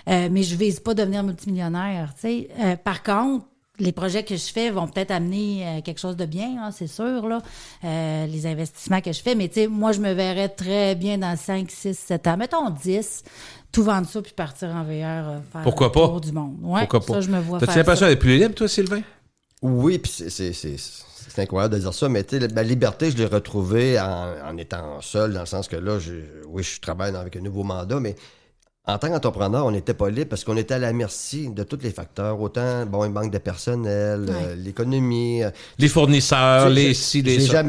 mais je vise pas devenir multimillionnaire, tu sais. Par contre, les projets que je fais vont peut-être amener quelque chose de bien, hein, c'est sûr, là. Les investissements que je fais, mais tu sais, moi, je me verrais très bien dans 5, 6, 7 ans. Mettons 10, tout vendre ça puis partir en VR, faire
Pourquoi
le
pas?
tour du monde. Ouais,
Pourquoi pas?
Ça, je me vois
T'as-tu
faire
l'impression
ça.
d'être plus libre, toi, Sylvain?
Oui, puis c'est incroyable de dire ça, mais tu sais, ma liberté, je l'ai retrouvée en étant seul, dans le sens que là, je travaille avec un nouveau mandat, mais en tant qu'entrepreneur, on n'était pas libre parce qu'on était à la merci de tous les facteurs. Autant, bon, il manque de personnel, l'économie.
Les fournisseurs,
Tu sais,
les ci, les ça.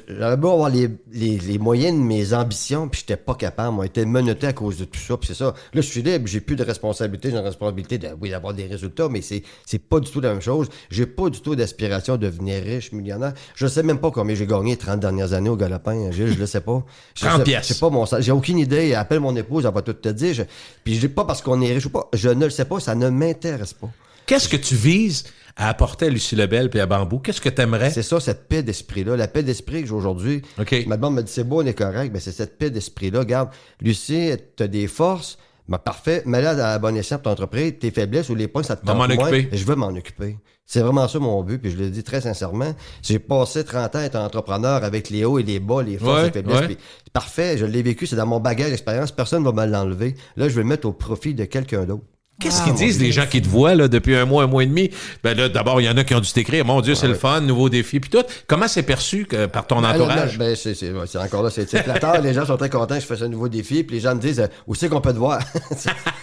J'avais beau avoir les moyens de mes ambitions, puis j'étais pas capable. Moi, j'étais menotté à cause de tout ça, puis c'est ça. Là, je suis libre, j'ai plus de responsabilité. J'ai une responsabilité d'avoir des résultats, mais c'est pas du tout la même chose. J'ai pas du tout d'aspiration de devenir riche, millionnaire. Je sais même pas combien j'ai gagné les 30 dernières années au Galopin, Gilles, je le sais pas.
30 piastres.
Je sais pas mon salaire. J'ai aucune idée. Appelle mon épouse, elle va tout te dire. Puis je dis pas parce qu'on est riche ou pas. Je ne le sais pas, ça ne m'intéresse pas.
Qu'est-ce que tu vises à apporter à Lucie Lebel puis à Bambou? Qu'est-ce que tu aimerais?
C'est ça, cette paix d'esprit-là. La paix d'esprit que j'ai aujourd'hui.
OK.
Ma demande me dit, c'est beau, on est correct. Mais c'est cette paix d'esprit-là. Regarde, Lucie, tu as des forces. Ben, parfait. Mets-la à la bonne escient pour ton entreprise. Tes faiblesses ou les points, ça te tente
m'en
moins.
occuper.
Je veux m'en occuper. C'est vraiment ça mon but. Puis je le dis très sincèrement. J'ai passé 30 ans à être entrepreneur avec les hauts et les bas, les forces et les faiblesses. Puis, parfait, je l'ai vécu. C'est dans mon bagage d'expérience. Personne ne va me l'enlever. Là, je vais le mettre au profit de quelqu'un d'autre.
Qu'est-ce qu'ils disent, les gens qui te voient là, depuis un mois et demi? Ben là, d'abord, il y en a qui ont dû t'écrire. Mon Dieu, c'est le fun, nouveau défi, puis tout. Comment c'est perçu par ton entourage?
Ben, c'est encore là, c'est flatteur. Les gens sont très contents que je fasse un nouveau défi. Puis les gens me disent, où c'est qu'on peut te voir?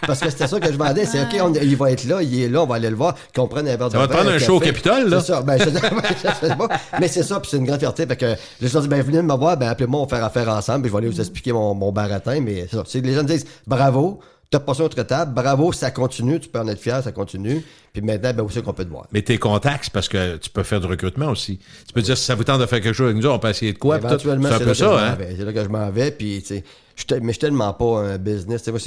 Parce que c'était ça que je vendais. C'est OK, il va être là, il est là, on va aller le voir. Qu'on prenne un verre de
Ça va te prendre un show au Capitole, là?
C'est ça. Ben, je sais pas. Mais c'est ça, puis c'est une grande fierté. Fait que les gens disent, ben, venez me voir, ben, appelez-moi, on va faire affaire ensemble. Puis je vais aller vous expliquer mon baratin. Mais c'est ça. Les gens me disent, bravo. T'as passé autre table, bravo, ça continue, tu peux en être fier, ça continue. Puis maintenant, ben, où c'est qu'on peut te voir?
Mais tes contacts, c'est parce que tu peux faire du recrutement aussi. Tu peux dire, si ça vous tente de faire quelque chose avec nous, on peut essayer de quoi?
Éventuellement,
C'est un peu ça, hein?
C'est là que je m'en vais, puis, tu sais, mais je suis tellement pas un business. Moi,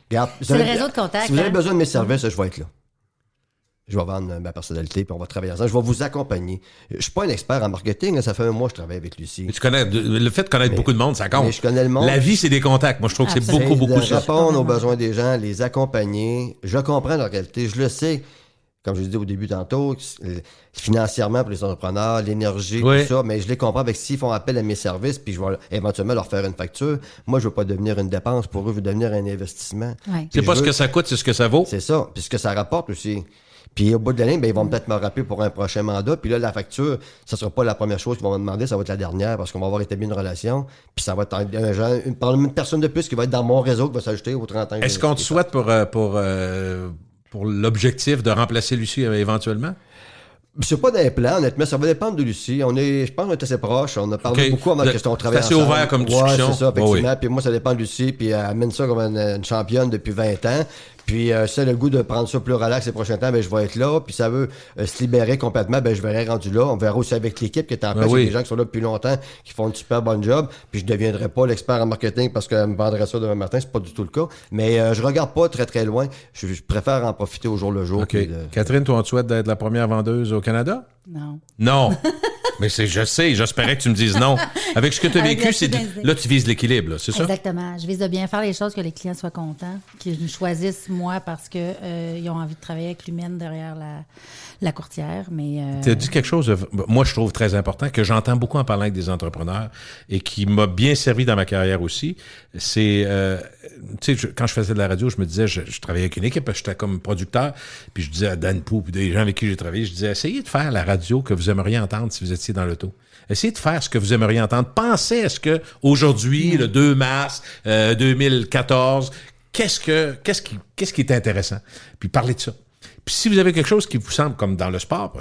regarde,
C'est le réseau de contacts.
Si vous avez
hein?
besoin de mes services, je vais être là. Je vais vendre ma personnalité, puis on va travailler ensemble. Je vais vous accompagner. Je suis pas un expert en marketing, ça fait un mois que je travaille avec Lucie.
Mais tu connais, le fait de connaître beaucoup de monde, ça compte.
Mais je connais le monde.
La vie, c'est des contacts. Moi, je trouve que c'est
Absolument.
beaucoup
de
ça.
répondre aux besoins des gens, les accompagner. Je comprends leur réalité, je le sais. Comme je l'ai dit au début tantôt, financièrement pour les entrepreneurs, l'énergie, tout ça, mais je les comprends avec s'ils font appel à mes services, puis je vais éventuellement leur faire une facture. Moi, je veux pas devenir une dépense pour eux, je veux devenir un investissement.
Ouais.
C'est pas ce que ça coûte, c'est ce que ça vaut.
C'est ça, puis ce que ça rapporte aussi. Puis au bout de l'année, ben, ils vont peut-être me rappeler pour un prochain mandat. Puis là, la facture, ça sera pas la première chose qu'ils vont me demander, ça va être la dernière parce qu'on va avoir établi une relation. Puis ça va être une personne de plus qui va être dans mon réseau qui va s'ajouter aux 30 ans.
Est-ce qu'on te souhaite pour l'objectif de remplacer Lucie éventuellement?
C'est pas des plans, honnêtement. Ça va dépendre de Lucie. Je pense qu'on est assez proches. On a parlé beaucoup avant que on travaille
ensemble. C'est assez ouvert comme discussion.
Ouais, c'est ça, effectivement.
Oui.
Puis moi, ça dépend de Lucie. Puis elle amène ça comme une championne depuis 20 ans. Puis si elle a le goût de prendre ça plus relax les prochains temps, ben je vais être là. Puis ça veut se libérer complètement, ben je verrai rendu là. On verra aussi avec l'équipe qui est en place. Il y a des gens qui sont là depuis longtemps, qui font une super bonne job. Puis je ne deviendrai pas l'expert en marketing parce qu'elle me vendrait ça demain matin. C'est pas du tout le cas. Mais je regarde pas très très loin. Je préfère en profiter au jour le jour.
OK. Catherine, toi, on te souhaite d'être la première vendeuse au Canada?
Non.
Non. Mais je sais, j'espérais que tu me dises non. Avec ce que tu as
Avec
vécu,
la petite
là, tu vises l'équilibre, là, c'est ça?
Exactement. Je vise de bien faire les choses, que les clients soient contents, qu'ils me choisissent, moi, parce qu'ils ont envie de travailler avec l'humaine derrière la courtière.
Tu as dit quelque chose, moi, je trouve très important, que j'entends beaucoup en parlant avec des entrepreneurs et qui m'a bien servi dans ma carrière aussi. C'est, tu sais, quand je faisais de la radio, je me disais, je travaillais avec une équipe, j'étais comme producteur, puis je disais à Dan Pou, puis des gens avec qui j'ai travaillé, je disais, essayez de faire la radio que vous aimeriez entendre si vous étiez dans l'auto. Essayez de faire ce que vous aimeriez entendre. Pensez à ce que aujourd'hui, le 2 mars 2014, qu'est-ce qui est intéressant? Puis parlez de ça. Puis si vous avez quelque chose qui vous semble, comme dans le sport,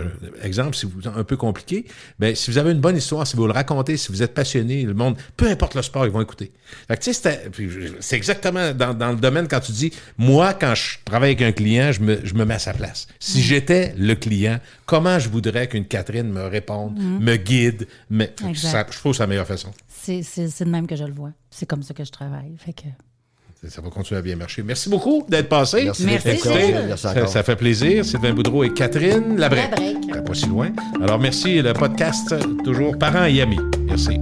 exemple, si vous un peu compliqué, bien, si vous avez une bonne histoire, si vous le racontez, si vous êtes passionné, le monde, peu importe le sport, ils vont écouter. Fait que tu sais, c'est exactement dans le domaine quand tu dis, moi, quand je travaille avec un client, je me mets à sa place. Si j'étais le client, comment je voudrais qu'une Catherine me réponde, me guide, je trouve que c'est la meilleure façon.
C'est de même que je le vois. C'est comme ça que je travaille. Fait que...
Ça va continuer à bien marcher. Merci beaucoup d'être passé.
Merci.
Écoutez, ça fait plaisir. Sylvain Boudreau et Catherine Labrec. Pas si loin. Alors, merci. Le podcast, toujours Parents et amis. Merci.